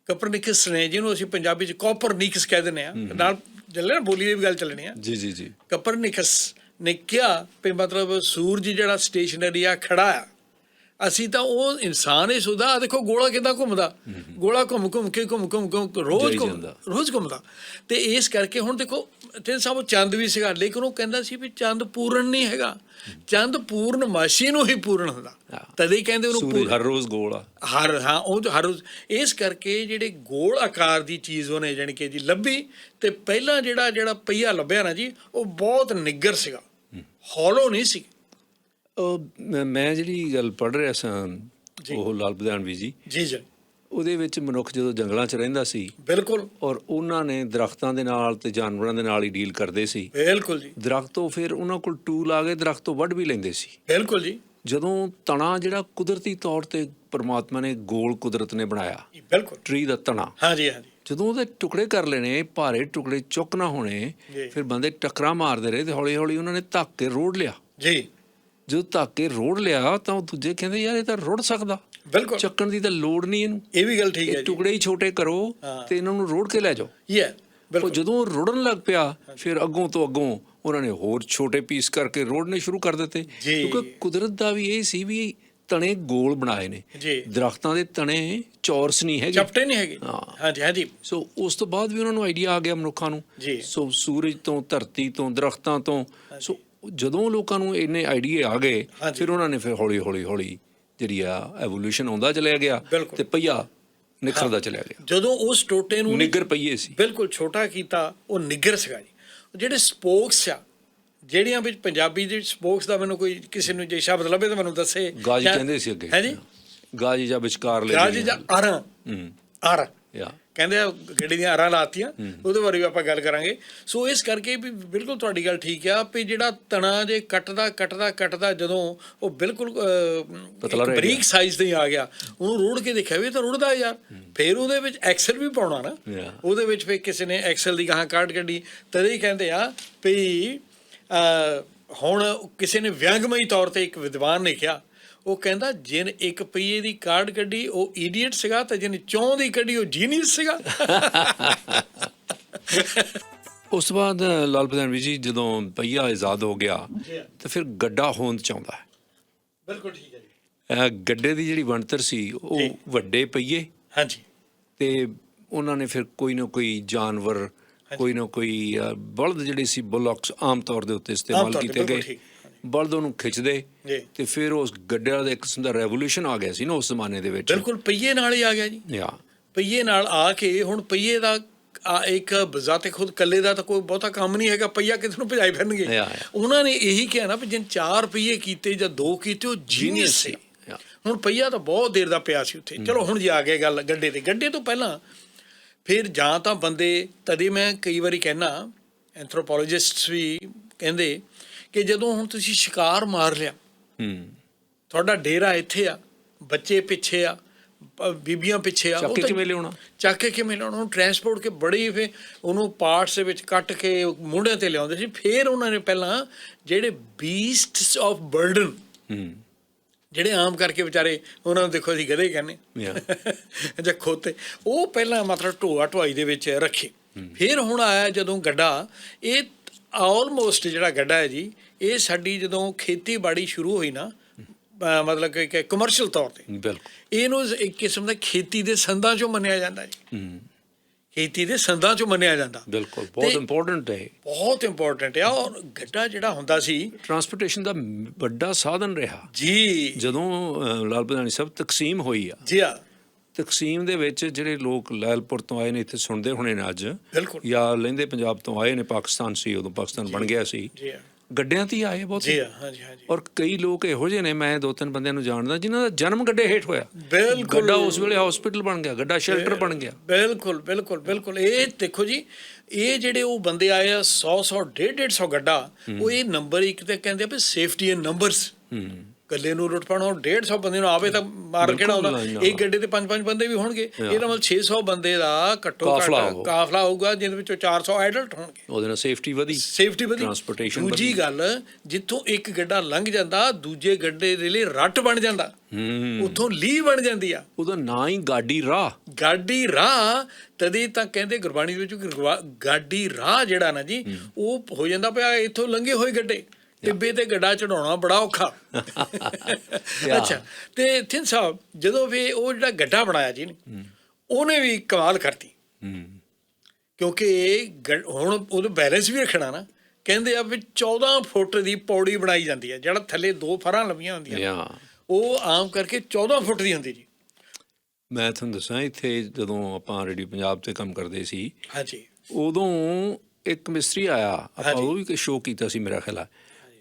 ਕੋਪਰਨਿਕਸ ਨੇ, ਜਿਹਨੂੰ ਅਸੀਂ ਪੰਜਾਬੀ 'ਚ ਕੋਪਰਨਿਕਸ ਕਹਿ ਦਿੰਦੇ ਹਾਂ, ਨਾਲ ਚੱਲੇ ਨਾ ਬੋਲੀ ਦੀ ਵੀ ਗੱਲ ਚੱਲਣੀ ਆ। ਜੀ ਜੀ ਜੀ। ਕੋਪਰਨਿਕਸ ਨੇ ਕਿਹਾ ਵੀ ਮਤਲਬ ਸੂਰਜ ਜਿਹੜਾ ਸਟੇਸ਼ਨਰੀ ਆ, ਖੜਾ ਆ, ਅਸੀਂ ਤਾਂ ਉਹ ਇਨਸਾਨ ਹੀ ਸੁਦਾ ਦੇਖੋ ਗੋਲਾ ਕਿੱਦਾਂ ਘੁੰਮਦਾ, ਗੋਲਾ ਘੁੰਮ ਕੇ ਰੋਜ਼ ਘੁੰਮਦਾ। ਤੇ ਇਸ ਕਰਕੇ ਹੁਣ ਦੇਖੋ ਤਿੰਨ ਸਾਹਿਬ ਚੰਦ ਵੀ ਸੀਗਾ, ਲੇਕਿਨ ਉਹ ਕਹਿੰਦਾ ਸੀ ਵੀ ਚੰਦ ਪੂਰਨ ਨਹੀਂ ਹੈਗਾ, ਚੰਦ ਪੂਰਨਮਾਸ਼ੀ ਨੂੰ ਹੀ ਪੂਰਨ ਹੁੰਦਾ, ਤਦੇ ਹੀ ਕਹਿੰਦੇ ਉਹਨੂੰ ਹਰ ਰੋਜ਼ ਗੋਲ ਆ। ਉਹ ਹਰ ਰੋਜ਼। ਇਸ ਕਰਕੇ ਜਿਹੜੇ ਗੋਲ ਆਕਾਰ ਦੀ ਚੀਜ਼ ਉਹਨੇ ਜਾਣੀ ਕਿ ਜੀ ਲੱਭੀ। ਤੇ ਪਹਿਲਾਂ ਜਿਹੜਾ ਪਹੀਆ ਲੱਭਿਆ ਨਾ ਜੀ, ਉਹ ਬਹੁਤ ਨਿੱਗਰ ਸੀਗਾ, ਹੌਲੋ ਨਹੀਂ ਸੀ। ਮੈਂ ਜਿਹੜੀ ਗੱਲ ਪੜ੍ਹ ਰਿਹਾ ਸਾਂ, ਉਹ ਲਾਲ ਬਦਾਨਵੀ ਜੀ ਉਹਦੇ ਵਿੱਚ ਮਨੁੱਖ ਜਦੋਂ ਜੰਗਲਾਂ 'ਚ ਰਹਿੰਦਾ ਸੀ, ਬਿਲਕੁਲ, ਔਰ ਉਹਨਾਂ ਨੇ ਦਰਖਤਾਂ ਦੇ ਨਾਲ ਤੇ ਜਾਨਵਰਾਂ ਦੇ ਨਾਲ ਹੀ ਡੀਲ ਕਰਦੇ ਸੀ। ਬਿਲਕੁਲ ਜੀ। ਦਰਖਤੋਂ ਫਿਰ ਉਹਨਾਂ ਕੋਲ ਟੂਲ ਆ ਗਏ, ਦਰਖਤ ਤੋਂ ਵੱਢ ਵੀ ਲੈਂਦੇ ਸੀ। ਬਿਲਕੁਲ ਜੀ। ਜਦੋਂ ਤਣਾ ਜਿਹੜਾ ਕੁਦਰਤੀ ਤੌਰ ਤੇ ਪਰਮਾਤਮਾ ਨੇ ਗੋਲ ਕੁਦਰਤ ਨੇ ਬਣਾਇਆ, ਬਿਲਕੁਲ, ਟਰੀ ਦਾ ਤਣਾ, ਹਾਂਜੀ ਹਾਂਜੀ, ਜਦੋਂ ਉਹਦੇ ਟੁਕੜੇ ਕਰ ਲੈਣੇ, ਭਾਰੇ ਟੁਕੜੇ ਚੁੱਕ ਨਾ ਹੋਣੇ, ਫਿਰ ਬੰਦੇ ਟੱਕਰਾਂ ਮਾਰਦੇ ਰਹੇ ਤੇ ਹੌਲੀ ਹੌਲੀ ਉਹਨਾਂ ਨੇ ਧੱਕ ਕੇ ਰੋੜ ਲਿਆ ਜੀ। ਜਦੋਂ ਧੱਕ ਕੇ ਰੋੜ ਲਿਆ ਤਾਂ ਉਹ ਦੂਜੇ ਕਹਿੰਦੇ ਯਾਰ ਇਹ ਤਾਂ ਰੁੜ ਸਕਦਾ, ਬਿਲਕੁਲ, ਚੱਕਣ ਦੀ ਤਾਂ ਲੋੜ ਨਹੀਂ ਇਹਨੂੰ। ਇਹ ਵੀ ਗੱਲ ਠੀਕ ਹੈ, ਟੁਕੜੇ ਹੀ ਛੋਟੇ ਕਰੋ ਤੇ ਇਹਨਾਂ ਨੂੰ ਰੋੜ ਕੇ ਲੈ ਜਾਓ। ਉਹ ਜਦੋਂ ਰੋੜਨ ਲੱਗ ਪਿਆ, ਫਿਰ ਅੱਗੋਂ ਤੋਂ ਅੱਗੋਂ ਉਹਨਾਂ ਨੇ ਹੋਰ ਛੋਟੇ ਪੀਸ ਕਰਕੇ ਰੋੜਨੇ ਸ਼ੁਰੂ ਕਰ ਦਿੱਤੇ, ਕਿਉਂਕਿ ਕੁਦਰਤ ਦਾ ਵੀ ਇਹ ਸੀ ਵੀ ਤਣੇ ਗੋਲ ਬਣਾਏ ਨੇ, ਦਰਖਤਾਂ ਦੇ ਤਣੇ ਚੌਰਸ ਨਹੀਂ ਹੈਗੇ, ਚਪਟੇ ਨਹੀਂ ਹੈਗੇ। ਹਾਂਜੀ ਹਾਂਜੀ। ਸੋ ਉਸ ਤੋਂ ਬਾਅਦ ਵੀ ਉਹਨਾਂ ਨੂੰ ਆਈਡੀਆ ਆ ਗਿਆ ਮਨੁੱਖਾਂ ਨੂੰ, ਸੋ ਸੂਰਜ ਤੋਂ, ਧਰਤੀ ਤੋਂ, ਦਰਖਤਾਂ ਤੋਂ। ਸੋ ਜਦੋਂ ਲੋਕਾਂ ਨੂੰ ਇੰਨੇ ਆਈਡੀਏ ਆ ਗਏ, ਫਿਰ ਉਹਨਾਂ ਨੇ ਫਿਰ ਹੌਲੀ ਜਿਹੜੀ ਆ ਐਵੋਲੂਸ਼ਨ ਆਉਂਦਾ ਚਲਿਆ ਗਿਆ ਤੇ ਪਹੀਆ ਨਿਖਰਦਾ ਚਲਿਆ ਗਿਆ। ਜਦੋਂ ਉਸ ਟੋਟੇ ਨੂੰ ਨਿੱਗਰ ਪਹੀਏ ਸੀ, ਬਿਲਕੁਲ ਛੋਟਾ ਕੀਤਾ, ਉਹ ਨਿੱਗਰ ਸੀਗਾ ਜੀ। ਜਿਹੜੇ ਸਪੋਕਸ ਆ, ਜਿਹੜੀਆਂ ਵਿੱਚ ਪੰਜਾਬੀ ਦੇ ਸਪੋਕਸ ਦਾ ਮੈਨੂੰ ਕੋਈ ਕਿਸੇ ਨੂੰ ਜੇ ਸ਼ਬਦ ਲੱਭੇ ਤਾਂ ਮੈਨੂੰ ਦੱਸੇ। ਗਾਜ ਕਹਿੰਦੇ ਸੀ ਅੱਗੇ, ਹੈ ਜੀ, ਗਾਜ ਜਾਂ ਵਿਚਕਾਰ ਲੈ, ਗਾਜ ਜਾਂ ਆਰਾਂ, ਆਰ ਕਹਿੰਦੇ ਆ, ਗੱਡੀ ਦੀਆਂ ਆਰਾਂ ਲਾਤੀਆਂ, ਉਹਦੇ ਬਾਰੇ ਵੀ ਆਪਾਂ ਗੱਲ ਕਰਾਂਗੇ। ਸੋ ਇਸ ਕਰਕੇ ਵੀ ਬਿਲਕੁਲ ਤੁਹਾਡੀ ਗੱਲ ਠੀਕ ਆ ਵੀ ਜਿਹੜਾ ਤਣਾ ਜੇ ਕੱਟਦਾ ਜਦੋਂ ਉਹ ਬਿਲਕੁਲ ਬਰੀਕ ਸਾਈਜ਼ ਤੇ ਆ ਗਿਆ, ਉਹਨੂੰ ਰੋੜ ਕੇ ਦੇਖਿਆ ਵੀ ਤਾਂ ਰੁੜਦਾ ਯਾਰ। ਫਿਰ ਉਹਦੇ ਵਿੱਚ ਐਕਸਲ ਵੀ ਪਾਉਣਾ ਨਾ, ਉਹਦੇ ਵਿੱਚ ਫਿਰ ਕਿਸੇ ਨੇ ਐਕਸਲ ਦੀ ਗਾਹਾਂ ਕਾਢ ਕੱਢੀ, ਤਦੇ ਹੀ ਕਹਿੰਦੇ ਆ ਵੀ ਹੁਣ ਕਿਸੇ ਨੇ ਵਿਅੰਗਮਈ ਤੌਰ ਤੇ ਇੱਕ ਵਿਦਵਾਨ ਨੇ ਕਿਹਾ, ਉਹ ਕਹਿੰਦਾ ਜਿਹਨੇ ਇੱਕ ਪਹੀਏ ਦੀ ਕਾਰਡ ਕੱਢੀ ਉਹ ਈਡੀਅਟ ਸੀਗਾ, ਤੇ ਜਿਹਨੇ ਚੌਂ ਦੀ ਕੱਢੀ ਉਹ ਜੀਨੀਅਸ ਸੀਗਾ। ਉਸ ਤੋਂ ਬਾਅਦ ਲਾਲ ਬਦਾਨਵੀ ਜੀ ਜਦੋਂ ਪਹੀਆ ਆਜ਼ਾਦ ਹੋ ਗਿਆ ਤਾਂ ਫਿਰ ਗੱਡਾ ਹੋਂਦ ਚ ਆਉਂਦਾ ਹੈ। ਬਿਲਕੁਲ ਠੀਕ ਹੈ ਜੀ। ਗੱਡੇ ਦੀ ਜਿਹੜੀ ਬਣਤਰ ਸੀ ਉਹ ਵੱਡੇ ਪਹੀਏ, ਹਾਂਜੀ, ਤੇ ਉਹਨਾਂ ਨੇ ਫਿਰ ਕੋਈ ਨਾ ਕੋਈ ਜਾਨਵਰ ਕੋਈ ਨਾ ਕੋਈ ਬਲਦ ਜਿਹੜੇ ਸੀ ਬੁਲੌਕਸ ਆਮ ਤੌਰ ਦੇ ਉੱਤੇ ਇਸਤੇਮਾਲ ਕੀਤੇ ਗਏ, ਬਲਦ ਉਹਨੂੰ ਖਿੱਚਦੇ ਤੇ ਫਿਰ ਉਸ ਗੱਡੇ ਵਾਲਾ ਇੱਕ ਕਿਸਮ ਦਾ ਰੈਵੋਲੂਸ਼ਨ ਆ ਗਿਆ ਸੀ ਨਾ ਉਸ ਜ਼ਮਾਨੇ ਦੇ ਵਿੱਚ। ਬਿਲਕੁਲ ਪਹੀਏ ਨਾਲ ਹੀ ਆ ਗਿਆ ਜੀ। ਪਹੀਏ ਨਾਲ ਆ ਕੇ ਹੁਣ ਪਹੀਏ ਦਾ ਇੱਕ ਬਜ਼ਾਤੇ ਖੁਦ ਇਕੱਲੇ ਦਾ ਤਾਂ ਕੋਈ ਬਹੁਤਾ ਕੰਮ ਨਹੀਂ ਹੈਗਾ, ਪਹੀਆ ਕਿਸ ਨੂੰ ਭਜਾਈ ਫਿਰਨਗੇ। ਉਹਨਾਂ ਨੇ ਇਹੀ ਕਿਹਾ ਨਾ ਵੀ ਜਿਨ 4 ਪਹੀਏ ਕੀਤੇ ਜਾਂ 2 ਕੀਤੇ ਉਹ ਜੀਨੀਅਸ ਸੀ। ਹੁਣ ਪਹੀਆ ਤਾਂ ਬਹੁਤ ਦੇਰ ਦਾ ਪਿਆ ਸੀ ਉੱਥੇ। ਚਲੋ ਹੁਣ ਜੇ ਆ ਗਏ ਗੱਲ ਗੱਡੇ ਤੇ, ਗੱਡੇ ਤੋਂ ਪਹਿਲਾਂ ਫਿਰ ਜਾਂ ਤਾਂ ਬੰਦੇ, ਤਦੇ ਮੈਂ ਕਈ ਵਾਰੀ ਕਹਿੰਦਾ, ਐਂਥਰੋਪੋਲੋਜਿਸਟਸ ਵੀ ਕਹਿੰਦੇ ਕਿ ਜਦੋਂ ਹੁਣ ਤੁਸੀਂ ਸ਼ਿਕਾਰ ਮਾਰ ਲਿਆ, ਤੁਹਾਡਾ ਡੇਰਾ ਇੱਥੇ ਆ, ਬੱਚੇ ਪਿੱਛੇ ਆ, ਬੀਬੀਆਂ ਪਿੱਛੇ ਆ, ਚੱਕ ਕੇ ਕਿਵੇਂ ਲਿਆਉਣਾ, ਉਹਨੂੰ ਟਰਾਂਸਪੋਰਟ ਕੇ ਬੜੀ ਫਿਰ ਉਹਨੂੰ ਪਾਰਟਸ ਦੇ ਵਿੱਚ ਕੱਟ ਕੇ ਮੋਢਿਆਂ ਤੇ ਲਿਆਉਂਦੇ ਸੀ। ਫਿਰ ਉਹਨਾਂ ਨੇ ਪਹਿਲਾਂ ਜਿਹੜੇ ਬੀਸਟਸ ਆਫ ਬਰਡਨ, ਜਿਹੜੇ ਆਮ ਕਰਕੇ ਵਿਚਾਰੇ ਉਹਨਾਂ ਨੂੰ ਦੇਖੋ ਅਸੀਂ ਗਧੇ ਕਹਿੰਦੇ ਜਾਂ ਖੋਤੇ, ਉਹ ਪਹਿਲਾਂ ਮਤਲਬ ਢੋਆ ਢੁਆਈ ਦੇ ਵਿੱਚ ਰੱਖੇ। ਫਿਰ ਹੁਣ ਆਇਆ ਜਦੋਂ ਗੱਡਾ, ਇਹ ਆਲਮੋਸਟ ਜਿਹੜਾ ਗੱਡਾ ਹੈ ਜੀ, ਇਹ ਸਾਡੀ ਜਦੋਂ ਖੇਤੀਬਾੜੀ ਸ਼ੁਰੂ ਹੋਈ ਨਾ, ਮਤਲਬ ਕਿ ਕਮਰਸ਼ੀਅਲ ਤੌਰ 'ਤੇ, ਬਿਲਕੁਲ ਇਹਨੂੰ ਇੱਕ ਕਿਸਮ ਦਾ ਖੇਤੀ ਦੇ ਸੰਦਾਂ 'ਚੋਂ ਮੰਨਿਆ ਜਾਂਦਾ ਜੀ। ਖੇਤੀ ਦੇ ਸੰਦਾਂ 'ਚੋਂ ਮੰਨਿਆ ਜਾਂਦਾ। ਬਿਲਕੁਲ ਬਹੁਤ ਇੰਪੋਰਟੈਂਟ ਹੈ, ਬਹੁਤ ਇੰਪੋਰਟੈਂਟ ਆ। ਔਰ ਗੱਡਾ ਜਿਹੜਾ ਹੁੰਦਾ ਸੀ ਟਰਾਂਸਪੋਰਟੇਸ਼ਨ ਦਾ ਵੱਡਾ ਸਾਧਨ ਰਿਹਾ ਜੀ। ਜਦੋਂ ਲਾਲ ਬਦਾਨੀ ਸਾਹਿਬ ਤਕਸੀਮ ਹੋਈ ਆ ਜੀ, ਤਕਸੀਮ ਦੇ ਵਿੱਚ ਜਿਹੜੇ ਲੋਕ ਲਾਇਲਪੁਰ ਤੋਂ ਆਏ ਨੇ, ਇੱਥੇ ਸੁਣਦੇ ਹੋਣੇ ਨੇ ਅੱਜ, ਬਿਲਕੁਲ, ਜਾਂ ਲਹਿੰਦੇ ਪੰਜਾਬ ਤੋਂ ਆਏ ਨੇ, ਪਾਕਿਸਤਾਨ ਸੀ ਉਦੋਂ, ਪਾਕਿਸਤਾਨ ਬਣ ਗਿਆ ਸੀ, ਗੱਡਿਆਂ ਤੇ ਆਏ ਬਹੁਤ। ਔਰ ਕਈ ਲੋਕ ਇਹੋ ਜਿਹੇ ਨੇ, ਮੈਂ 2-3 ਬੰਦਿਆਂ ਨੂੰ ਜਾਣਦਾ ਜਿਨ੍ਹਾਂ ਦਾ ਜਨਮ ਗੱਡੇ ਹੇਠ ਹੋਇਆ। ਬਿਲਕੁਲ, ਗੱਡਾ ਉਸ ਵੇਲੇ ਹਸਪੀਟਲ ਬਣ ਗਿਆ, ਗੱਡਾ ਸ਼ੈਲਟਰ ਬਣ ਗਿਆ। ਬਿਲਕੁਲ ਬਿਲਕੁਲ ਬਿਲਕੁਲ। ਇਹ ਦੇਖੋ ਜੀ, ਇਹ ਜਿਹੜੇ ਉਹ ਬੰਦੇ ਆਏ ਆ 100 150 ਗੱਡਾ, ਉਹ ਇਹ ਨੰਬਰ ਇੱਕ ਤੇ ਕਹਿੰਦੇ ਆ ਵੀ ਸੇਫਟੀ ਇਨ ਨੰਬਰਸ। ਗੱਲੇ ਨੂੰ ਲੁੱਟ ਪਾਉਣਾ, 150 ਬੰਦੇ ਨੂੰ ਆਵੇ ਤਾਂ ਮਾਰ ਕਿਹੜਾ ਆਉਂਦਾ, ਇੱਕ ਗੱਡੇ ਤੇ 5-5 ਬੰਦੇ ਵੀ ਹੋਣਗੇ, ਇਹਦਾ ਮਤਲਬ 600 ਬੰਦੇ ਦਾ ਘੱਟੋ ਘੱਟ ਕਾਫਲਾ ਹੋਊਗਾ, ਜਿਹਦੇ ਵਿੱਚੋਂ 400 ਐਡਲਟ ਹੋਣਗੇ। ਉਹਦੇ ਨਾਲ ਸੇਫਟੀ ਵਧੀ, ਟਰਾਂਸਪੋਰਟੇਸ਼ਨ। ਦੂਜੀ ਗੱਲ, ਜਿੱਥੋਂ ਇੱਕ ਗੱਡਾ ਲੰਘ ਜਾਂਦਾ, ਦੂਜੇ ਗੱਡੇ ਦੇ ਲਈ ਰੱਟ ਬਣ ਜਾਂਦਾ, ਉੱਥੋਂ ਲੀਹ ਬਣ ਜਾਂਦੀ ਆ। ਉਹਦਾ ਨਾਂ ਹੀ ਗਾਡੀ ਰਾਹ। ਗਾਡੀ ਰਾਹ ਤਦੇ ਤਾਂ ਕਹਿੰਦੇ ਗੁਰਬਾਣੀ ਦੇ ਵਿੱਚ, ਗਾਡੀ ਰਾਹ ਜਿਹੜਾ ਨਾ ਜੀ, ਉਹ ਹੋ ਜਾਂਦਾ ਪਿਆ ਇੱਥੋਂ ਲੰਘੇ ਹੋਏ ਗੱਡੇ ਟਿੱਬੇ ਤੇ ਗੱਡਾ ਚੜਾਉਣਾ ਬੜਾ ਔਖਾ। ਅੱਛਾ, ਤੇ ਥਿੰਦ ਸਾਹਿਬ ਜਦੋਂ ਵੀ ਉਹ ਜਿਹੜਾ ਗੱਡਾ ਬਣਾਇਆ ਜੀ, ਉਹਨੇ ਵੀ ਕਮਾਲ ਕਰਤੀ, ਕਿਉਂਕਿ ਹੁਣ ਉਹਨੂੰ ਬੈਲੈਂਸ ਵੀ ਰੱਖਣਾ ਨਾ। ਕਹਿੰਦੇ ਆ ਵੀ 14 ਫੁੱਟ ਦੀ ਪੌੜੀ ਬਣਾਈ ਜਾਂਦੀ ਹੈ, ਜਿਹੜਾ ਥੱਲੇ 2 ਫਰਾਂ ਲੰਮੀਆਂ ਹੁੰਦੀਆਂ, ਉਹ ਆਮ ਕਰਕੇ 14 ਫੁੱਟ ਦੀ ਹੁੰਦੀ ਜੀ। ਮੈਂ ਤੁਹਾਨੂੰ ਦੱਸਾਂ, ਇੱਥੇ ਜਦੋਂ ਆਪਾਂ ਰੇਡੀਓ ਪੰਜਾਬ ਤੇ ਕੰਮ ਕਰਦੇ ਸੀ, ਹਾਂਜੀ, ਉਦੋਂ ਇੱਕ ਮਿਸਤਰੀ ਆਇਆ, ਆਪਾਂ ਉਹ ਵੀ ਸ਼ੋਅ ਕੀਤਾ ਸੀ ਮੇਰਾ ਖਿਆਲ।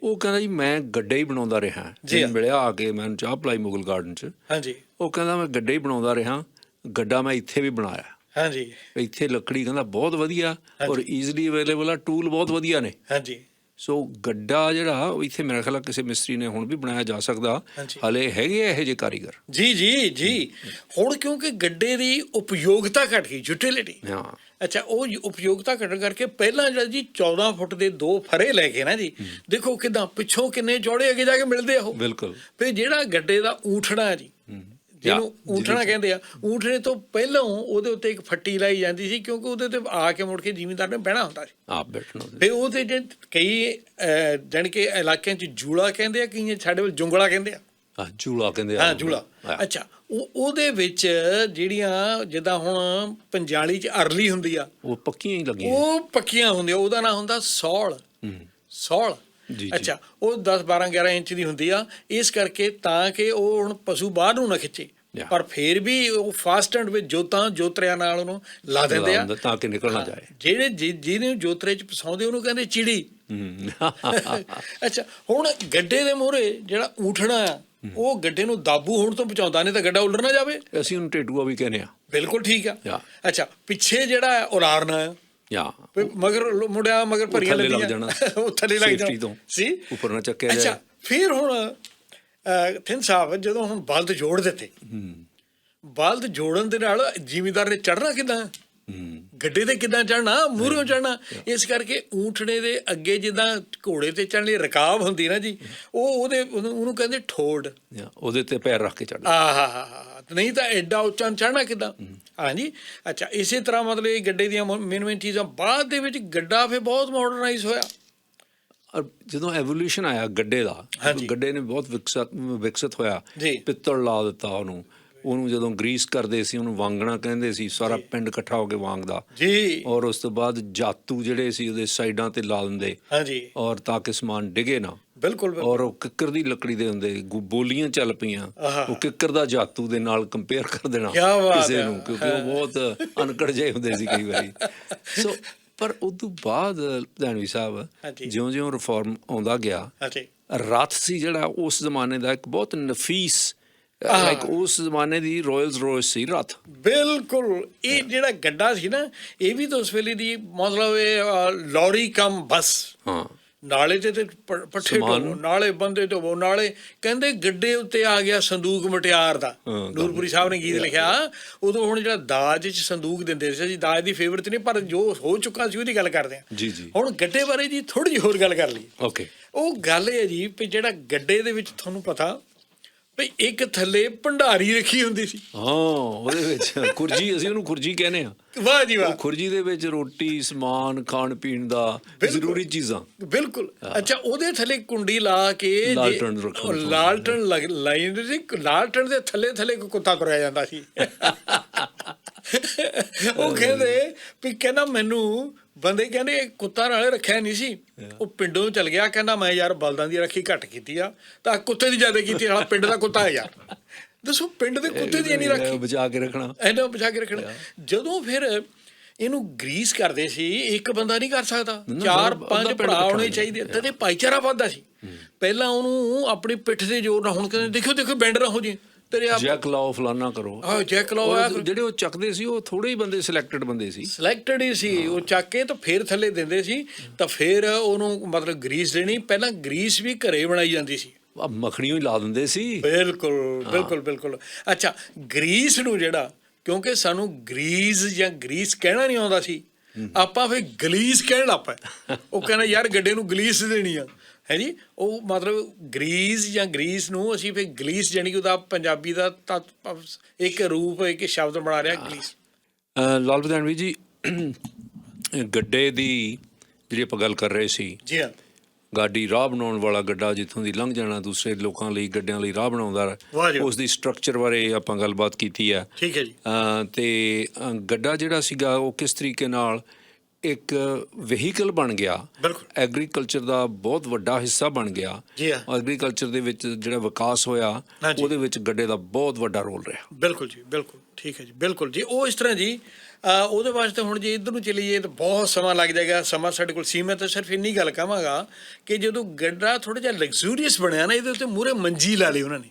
ਉਹ ਕਹਿੰਦਾ ਜੀ ਮੈਂ ਗੱਡਾ ਹੀ ਬਣਾਉਂਦਾ ਰਿਹਾ। ਮਿਲਿਆ ਆ ਕੇ, ਮੈਂ ਚਾਹ ਪਲਾਈ ਮੁਗਲ ਗਾਰਡਨ 'ਚ। ਹਾਂਜੀ, ਉਹ ਕਹਿੰਦਾ ਮੈਂ ਗੱਡਾ ਹੀ ਬਣਾਉਂਦਾ ਰਿਹਾ, ਗੱਡਾ ਮੈਂ ਇੱਥੇ ਵੀ ਬਣਾਇਆ। ਹਾਂਜੀ, ਇੱਥੇ ਲੱਕੜੀ ਕਹਿੰਦਾ ਬਹੁਤ ਵਧੀਆ ਔਰ ਈਜ਼ਲੀ ਅਵੇਲੇਬਲ ਆ, ਟੂਲ ਬਹੁਤ ਵਧੀਆ ਨੇ। ਹਾਂਜੀ, ਸੋ ਗੱਡਾ ਜਿਹੜਾ ਉਹ ਇੱਥੇ ਮੇਰਾ ਖਿਆਲ ਕਿਸੇ ਮਿਸਤਰੀ ਨੇ ਹੁਣ ਵੀ ਬਣਾਇਆ ਜਾ ਸਕਦਾ, ਹਾਲੇ ਹੈਗੇ ਇਹੋ ਜਿਹੇ ਕਾਰੀਗਰ। ਜੀ ਜੀ ਜੀ। ਹੁਣ ਕਿਉਂਕਿ ਗੱਡੇ ਦੀ ਉਪਯੋਗਤਾ ਘੱਟ ਗਈ, ਯੂਟਿਲਿਟੀ। ਅੱਛਾ, ਉਹ ਉਪਯੋਗਤਾ ਘਟਣ ਕਰਕੇ ਪਹਿਲਾਂ ਜਿਹੜਾ ਜੀ 14 ਫੁੱਟ ਦੇ 2 ਫਰੇ ਲੈ ਕੇ ਨਾ ਜੀ, ਦੇਖੋ ਕਿੱਦਾਂ ਪਿੱਛੋਂ ਕਿੰਨੇ ਚੌੜੇ ਅੱਗੇ ਜਾ ਕੇ ਮਿਲਦੇ ਆ ਉਹ। ਬਿਲਕੁਲ। ਫਿਰ ਜਿਹੜਾ ਗੱਡੇ ਦਾ ਊਠਣਾ ਜੀ, ਜਿਹਨੂੰ ਊਠਣਾ ਕਹਿੰਦੇ ਆ, ਊਠਣੇ ਤੋਂ ਪਹਿਲਾਂ ਉਹਦੇ ਉੱਤੇ ਇੱਕ ਫੱਟੀ ਲਾਈ ਜਾਂਦੀ ਸੀ, ਕਿਉਂਕਿ ਉਹਦੇ ਤੇ ਆ ਕੇ ਮੁੜ ਕੇ ਜ਼ਿਮੀਂਦਾਰ ਨੇ ਬਹਿਣਾ ਹੁੰਦਾ ਸੀ। ਫਿਰ ਉਹਦੇ ਕਈ ਜਾਣੀ ਕਿ ਇਲਾਕਿਆਂ 'ਚ ਜੂਲਾ ਕਹਿੰਦੇ ਆ, ਕਈ ਸਾਡੇ ਵੱਲ ਜੁੰਗਲਾ ਕਹਿੰਦੇ ਆ। ਜੂਲਾ ਕਹਿੰਦੇ ਆ। ਹਾਂ, ਜੂਲਾ। ਅੱਛਾ, ਉਹਦੇ ਵਿੱਚ ਜਿਹੜੀਆਂ ਜਿੱਦਾਂ ਹੁਣ ਪੰਜਾਲੀ 'ਚ ਅਰਲੀ ਹੁੰਦੀ ਆ, ਉਹ ਪੱਕੀਆਂ ਹੀ ਲੱਗੀਆਂ, ਉਹ ਪੱਕੀਆਂ ਹੁੰਦੀਆਂ। ਉਹਦਾ ਨਾਂ ਹੁੰਦਾ ਸੌਲ। ਸੌਲ। ਅੱਛਾ, ਉਹ 10-12-11 ਇੰਚ ਦੀ ਹੁੰਦੀ ਆ, ਇਸ ਕਰਕੇ ਤਾਂ ਕਿ ਉਹ ਹੁਣ ਪਸ਼ੂ ਬਾਹਰ ਨੂੰ ਨਾ ਖਿੱਚੇ, ਪਰ ਫਿਰ ਵੀ ਉਹ ਫਾਸਟ ਐਂਡ ਵਿੱਚ ਜੋਤਰਿਆਂ ਨਾਲ ਉਹਨੂੰ ਲਾ ਦਿੰਦੇ ਆ ਤਾਂ ਕਿ ਨਿਕਲ ਨਾ ਜਾਏ। ਜਿਹੜੇ ਜਿਹਨੂੰ ਜੋਤਰੇ 'ਚ ਫਸਾਉਂਦੇ ਉਹਨੂੰ ਕਹਿੰਦੇ ਚਿੜੀ। ਅੱਛਾ, ਹੁਣ ਗੱਡੇ ਦੇ ਮੂਹਰੇ ਜਿਹੜਾ ਊਠਣਾ ਆ, ਉਹ ਗੱਡੇ ਨੂੰ ਦਾਬੂ ਹੋਣ ਤੋਂ ਬਚਾਉਂਦਾ, ਨਹੀਂ ਤਾਂ ਗੱਡਾ ਉੱਲਰ ਨਾ ਜਾਵੇ। ਅਸੀਂ ਉਹਨੂੰ ਟੇਟੂਆ ਵੀ ਕਹਿੰਦੇ ਆ। ਬਿਲਕੁਲ ਠੀਕ ਆ। ਅੱਛਾ, ਪਿੱਛੇ ਜਿਹੜਾ ਉਲਾਰਨਾ ਆ, ਮਗਰ ਮੁੰਡਿਆ ਮਗਰ ਭਰੀਆਂ ਲੱਗੀਆਂ, ਉਹ ਥੱਲੇ ਲੱਗ ਜਾਣਾ ਸੀ, ਉੱਪਰ ਨਾ ਚੱਕਿਆ ਜਾਏ। ਅੱਛਾ, ਫਿਰ ਹੁਣ ਥਿੰਦ ਸਾਹਿਬ ਜਦੋਂ ਹੁਣ ਬਲਦ ਜੋੜ ਦਿੱਤੇ, ਬਲਦ ਜੋੜਨ ਦੇ ਨਾਲ ਜ਼ਿਮੀਂਦਾਰ ਨੇ ਚੜ੍ਹਨਾ ਕਿੱਦਾਂ, ਗੱਡੇ ਤੇ ਕਿੱਦਾਂ ਚੜ੍ਹਨਾ, ਮੂਹਰਿਓਂ ਚੜ੍ਹਨਾ। ਇਸ ਕਰਕੇ ਊਠਣੇ ਦੇ ਅੱਗੇ ਜਿੱਦਾਂ ਘੋੜੇ ਤੇ ਚੜ੍ਹਨ ਲਈ ਰਕਾਬ ਹੁੰਦੀ ਨਾ ਜੀ, ਉਹਨੂੰ ਕਹਿੰਦੇ ਠੋਡ, ਉਹਦੇ ਤੇ ਪੈਰ ਰੱਖ ਕੇ ਚੜ੍ਹਨਾ। ਆਹ, ਨਹੀਂ ਤਾਂ ਐਡਾ ਉੱਚਾ ਚੜ੍ਹਨਾ ਕਿੱਦਾਂ। ਹਾਂਜੀ। ਅੱਛਾ, ਇਸੇ ਤਰ੍ਹਾਂ ਮਤਲਬ ਇਹ ਗੱਡੇ ਦੀਆਂ ਮੇਨ ਚੀਜ਼ਾਂ। ਬਾਅਦ ਦੇ ਵਿੱਚ ਗੱਡਾ ਫਿਰ ਬਹੁਤ ਮਾਡਰਨਾਈਜ਼ ਹੋਇਆ। ਜਦੋਂ ਐਵੋਲਿਊਸ਼ਨ ਆਇਆ ਗੱਡੇ ਦਾ, ਗੱਡੇ ਨੇ ਬਹੁਤ ਵਿਕਸਿਤ ਹੋਇਆ, ਪਿੱਤਲ ਲਾ ਦਿੱਤਾ ਉਹਨੂੰ, ਉਹਨੂੰ ਜਦੋਂ ਗਰੀਸ ਕਰਦੇ ਸੀ ਉਹਨੂੰ ਵਾਂਗਣਾ ਕਹਿੰਦੇ ਸੀ, ਸਾਰਾ ਪਿੰਡ ਇਕੱਠਾ ਹੋ ਕੇ ਵਾਂਗਦਾ ਜੀ। ਔਰ ਉਸ ਤੋਂ ਬਾਅਦ ਜਾਤੂ ਜਿਹੜੇ ਸੀ ਉਹਦੇ ਸਾਈਡਾਂ ਤੇ ਲਾ ਦਿੰਦੇ ਹਾਂਜੀ ਔਰ ਤਾਂ ਕਿ ਸਮਾਨ ਡਿੱਗੇ ਨਾ। ਬਿਲਕੁਲ ਬਿਲਕੁਲ। ਔਰ ਉਹ ਕਿੱਕਰ ਦੀ ਲੱਕੜੀ ਦੇ ਹੁੰਦੇ, ਬੋਲੀਆਂ ਚੱਲ ਪਈਆਂ, ਉਹ ਕਿੱਕਰ ਦਾ ਜਾਤੂ ਦੇ ਨਾਲ ਕੰਪੇਅਰ ਕਰ ਦੇਣਾ ਕਿਆ ਬਾਤ ਕਿਸੇ ਹੈ। ਨੂੰ, ਕਿਉਂਕਿ ਉਹ ਬਹੁਤ ਅਨਕੜ ਜਿਹੇ ਹੁੰਦੇ ਸੀ ਕਈ ਵਾਰੀ। ਸੋ ਪਰ ਉਸ ਤੋਂ ਬਾਅਦ ਲੁਧਿਆਣਵੀ ਸਾਹਿਬ ਜਿਉਂ-ਜਿਉਂ ਰਿਫਾਰਮ ਆਉਂਦਾ ਗਿਆ, ਰੱਥ ਸੀ ਜਿਹੜਾ ਉਸ ਜ਼ਮਾਨੇ ਦਾ ਇੱਕ ਬਹੁਤ ਨਫੀਸ, ਲਾਈਕ ਉਸ ਜ਼ਮਾਨੇ ਦੀ ਰੋਇਲਸ ਰੋਇਸ ਸੀ ਰੱਥ। ਬਿਲਕੁਲ। ਇਹ ਜਿਹੜਾ ਗੱਡਾ ਸੀ ਨਾ, ਇਹ ਵੀ ਤਾਂ ਉਸ ਵੇਲੇ ਦੀ ਮਤਲਬ ਇਹ ਲੌਰੀ ਕਮ ਬੱਸ। ਹਾਂ, ਨਾਲੇ ਤੇ ਪੱਠੇ ਢੋਵੋ, ਨਾਲੇ ਬੰਦੇ ਢੋਵੋ, ਨਾਲੇ ਕਹਿੰਦੇ ਗੱਡੇ ਉੱਤੇ ਆ ਗਿਆ ਸੰਦੂਕ ਮੁਟਿਆਰ ਦਾ। ਨੂਰਪੁਰੀ ਸਾਹਿਬ ਨੇ ਗੀਤ ਲਿਖਿਆ। ਉਦੋਂ ਹੁਣ ਜਿਹੜਾ ਦਾਜ 'ਚ ਸੰਦੂਕ ਦਿੰਦੇ ਸੀ, ਅਸੀਂ ਦਾਜ ਦੀ ਫੇਵਰਟ ਨਹੀਂ, ਪਰ ਜੋ ਹੋ ਚੁੱਕਾ ਸੀ ਉਹਦੀ ਗੱਲ ਕਰਦੇ ਹਾਂ ਜੀ ਜੀ। ਹੁਣ ਗੱਡੇ ਬਾਰੇ ਜੀ ਥੋੜ੍ਹੀ ਜਿਹੀ ਹੋਰ ਗੱਲ ਕਰ ਲਈਏ। ਓਕੇ। ਉਹ ਗੱਲ ਇਹ ਹੈ ਜੀ ਵੀ ਜਿਹੜਾ ਗੱਡੇ ਦੇ ਵਿੱਚ ਤੁਹਾਨੂੰ ਪਤਾ ਵੀ ਇੱਕ ਥੱਲੇ ਭੰਡਾਰੀ ਰੱਖੀ ਹੁੰਦੀ ਸੀ। ਹਾਂ, ਉਹਦੇ ਵਿੱਚ ਖੁਰਜੀ, ਅਸੀਂ ਉਹਨੂੰ ਖੁਰਜੀ ਕਹਿੰਦੇ ਆ। ਵਾਹ ਜੀ ਵਾਹ। ਖੁਰਜੀ ਦੇ ਵਿੱਚ ਰੋਟੀ, ਸਮਾਨ, ਖਾਣ ਪੀਣ ਦਾ ਜ਼ਰੂਰੀ ਚੀਜ਼ਾਂ। ਬਿਲਕੁਲ। ਅੱਛਾ, ਉਹਦੇ ਥੱਲੇ ਕੁੰਡੀ ਲਾ ਕੇ ਲਾਲਟਣ ਲਾਈ ਹੁੰਦੀ ਸੀ। ਲਾਲਟਣ ਦੇ ਥੱਲੇ ਥੱਲੇ ਕੁੱਤਾ ਤੁਰਿਆ ਜਾਂਦਾ ਸੀ। ਉਹ ਕਹਿੰਦੇ ਵੀ ਕਹਿੰਦਾ ਮੈਨੂੰ ਬੰਦੇ ਕਹਿੰਦੇ ਕੁੱਤਾ ਨਾਲੇ ਰੱਖਿਆ ਨਹੀਂ ਸੀ, ਉਹ ਪਿੰਡੋਂ ਚਲ ਗਿਆ, ਕਹਿੰਦਾ ਮੈਂ ਯਾਰ ਬਲਦਾਂ ਦੀ ਰੱਖੀ ਘੱਟ ਕੀਤੀ ਆ ਤਾਂ ਕੁੱਤੇ ਦੀ ਜ਼ਿਆਦਾ ਕੀਤੀ, ਸਾਲਾ ਪਿੰਡ ਦਾ ਕੁੱਤਾ ਹੈ ਯਾਰ। ਦੱਸੋ, ਪਿੰਡ ਦੇ ਕੁੱਤੇ ਦੀ ਨਹੀਂ ਰੱਖੀ, ਬਚਾ ਕੇ ਰੱਖਣਾ, ਇਹਨਾਂ ਬਚਾ ਕੇ ਰੱਖਣਾ। ਜਦੋਂ ਫਿਰ ਇਹਨੂੰ ਗਰੀਸ ਕਰਦੇ ਸੀ, ਇੱਕ ਬੰਦਾ ਨਹੀਂ ਕਰ ਸਕਦਾ, 4-5 ਭਰਾ ਹੋਣੇ ਚਾਹੀਦੇ, ਤੇ ਭਾਈਚਾਰਾ ਵੱਧਦਾ ਸੀ। ਪਹਿਲਾਂ ਉਹਨੂੰ ਆਪਣੀ ਪਿੱਠ ਦੇ ਜ਼ੋਰ ਨਾਲ, ਹੁਣ ਕਹਿੰਦੇ ਦੇਖੋ ਦੇਖੋ ਬੈਂਡ ਨਾ ਹੋ ਜੇ ਤੇਰੇ, ਜੈਕ ਲਾਓ, ਫਲਾਨਾ ਕਰੋ। ਹਾਂ, ਜੈਕ ਲਾਓ। ਜਿਹੜੇ ਉਹ ਚੱਕਦੇ ਸੀ ਉਹ ਥੋੜੇ ਹੀ ਬੰਦੇ ਸਿਲੈਕਟਡ ਬੰਦੇ ਸੀ, ਸਿਲੈਕਟਡ ਹੀ ਸੀ। ਉਹ ਚੱਕ ਕੇ ਤਾਂ ਫਿਰ ਥੱਲੇ ਦਿੰਦੇ ਸੀ, ਤਾਂ ਫਿਰ ਉਹਨੂੰ ਮਤਲਬ ਗਰੀਸ ਦੇਣੀ। ਪਹਿਲਾਂ ਗਰੀਸ ਵੀ ਘਰੇ ਬਣਾਈ ਜਾਂਦੀ ਸੀ, ਮੱਖਣੀ ਹੀ ਲਾ ਦਿੰਦੇ ਸੀ। ਬਿਲਕੁਲ ਬਿਲਕੁਲ ਬਿਲਕੁਲ। ਅੱਛਾ, ਗਰੀਸ ਨੂੰ ਜਿਹੜਾ, ਕਿਉਂਕਿ ਸਾਨੂੰ ਗਰੀਸ ਜਾਂ ਗਰੀਸ ਕਹਿਣਾ ਨਹੀਂ ਆਉਂਦਾ ਸੀ, ਆਪਾਂ ਫਿਰ ਗਲੀਸ ਕਹਿਣ ਲੱਗ ਪਏ। ਉਹ ਕਹਿੰਦਾ ਯਾਰ ਗੱਡੇ ਨੂੰ ਗਲੀਸ ਦੇਣੀ ਆ, ਹੈ ਜੀ। ਉਹ ਮਤਲਬ ਗਰੀਸ ਜਾਂ ਗਰੀਸ ਨੂੰ ਅਸੀਂ ਫਿਰ ਗਲੀਸ, ਜਾਣੀ ਕਿ ਉਹਦਾ ਪੰਜਾਬੀ ਦਾ ਇੱਕ ਰੂਪ, ਇੱਕ ਸ਼ਬਦ ਬਣਾ ਰਿਹਾ ਗਲੀਸ। ਲਾਲ ਲੁਧਿਆਣਵੀ ਜੀ, ਗੱਡੇ ਦੀ ਜਿਹੜੀ ਆਪਾਂ ਗੱਲ ਕਰ ਰਹੇ ਸੀ, ਜੀ ਹਾਂ, ਗਾਡੀ ਰਾਹ ਬਣਾਉਣ ਵਾਲਾ ਗੱਡਾ ਜਿੱਥੋਂ ਦੀ ਲੰਘ ਜਾਣਾ, ਦੂਸਰੇ ਲੋਕਾਂ ਲਈ, ਗੱਡਿਆਂ ਲਈ ਰਾਹ ਬਣਾਉਂਦਾ, ਉਸ ਦੀ ਸਟਰਕਚਰ ਬਾਰੇ ਆਪਾਂ ਗੱਲਬਾਤ ਕੀਤੀ ਹੈ। ਠੀਕ ਹੈ ਜੀ। ਤੇ ਗੱਡਾ ਜਿਹੜਾ ਸੀਗਾ ਉਹ ਕਿਸ ਤਰੀਕੇ ਨਾਲ ਇੱਕ ਵਹੀਕਲ ਬਣ ਗਿਆ, ਐਗਰੀਕਲਚਰ ਦਾ ਬਹੁਤ ਵੱਡਾ ਹਿੱਸਾ ਬਣ ਗਿਆ। ਐਗਰੀਕਲਚਰ ਦੇ ਵਿੱਚ ਜਿਹੜਾ ਵਿਕਾਸ ਹੋਇਆ, ਉਹਦੇ ਵਿੱਚ ਗੱਡੇ ਦਾ ਬਹੁਤ ਵੱਡਾ ਰੋਲ ਰਿਹਾ। ਬਿਲਕੁਲ ਜੀ, ਬਿਲਕੁਲ ਠੀਕ ਹੈ ਜੀ, ਬਿਲਕੁਲ ਜੀ। ਉਹ ਇਸ ਤਰ੍ਹਾਂ ਜੀ, ਉਹਦੇ ਵਾਸਤੇ ਹੁਣ ਜੇ ਇੱਧਰ ਨੂੰ ਚਲੀਏ ਤਾਂ ਬਹੁਤ ਸਮਾਂ ਲੱਗ ਜਾਏਗਾ, ਸਮਾਂ ਸਾਡੇ ਕੋਲ ਸੀਮਿਤ ਹੈ। ਸਿਰਫ ਇੰਨੀ ਗੱਲ ਕਹਾਂਗਾ ਕਿ ਜਦੋਂ ਗੱਡਾ ਥੋੜ੍ਹਾ ਜਿਹਾ ਲਗਜ਼ੂਰੀਅਸ ਬਣਿਆ ਨਾ, ਇਹਦੇ ਉੱਤੇ ਮੂਹਰੇ ਮੰਜੀ ਲਾ ਲਈ ਉਹਨਾਂ ਨੇ।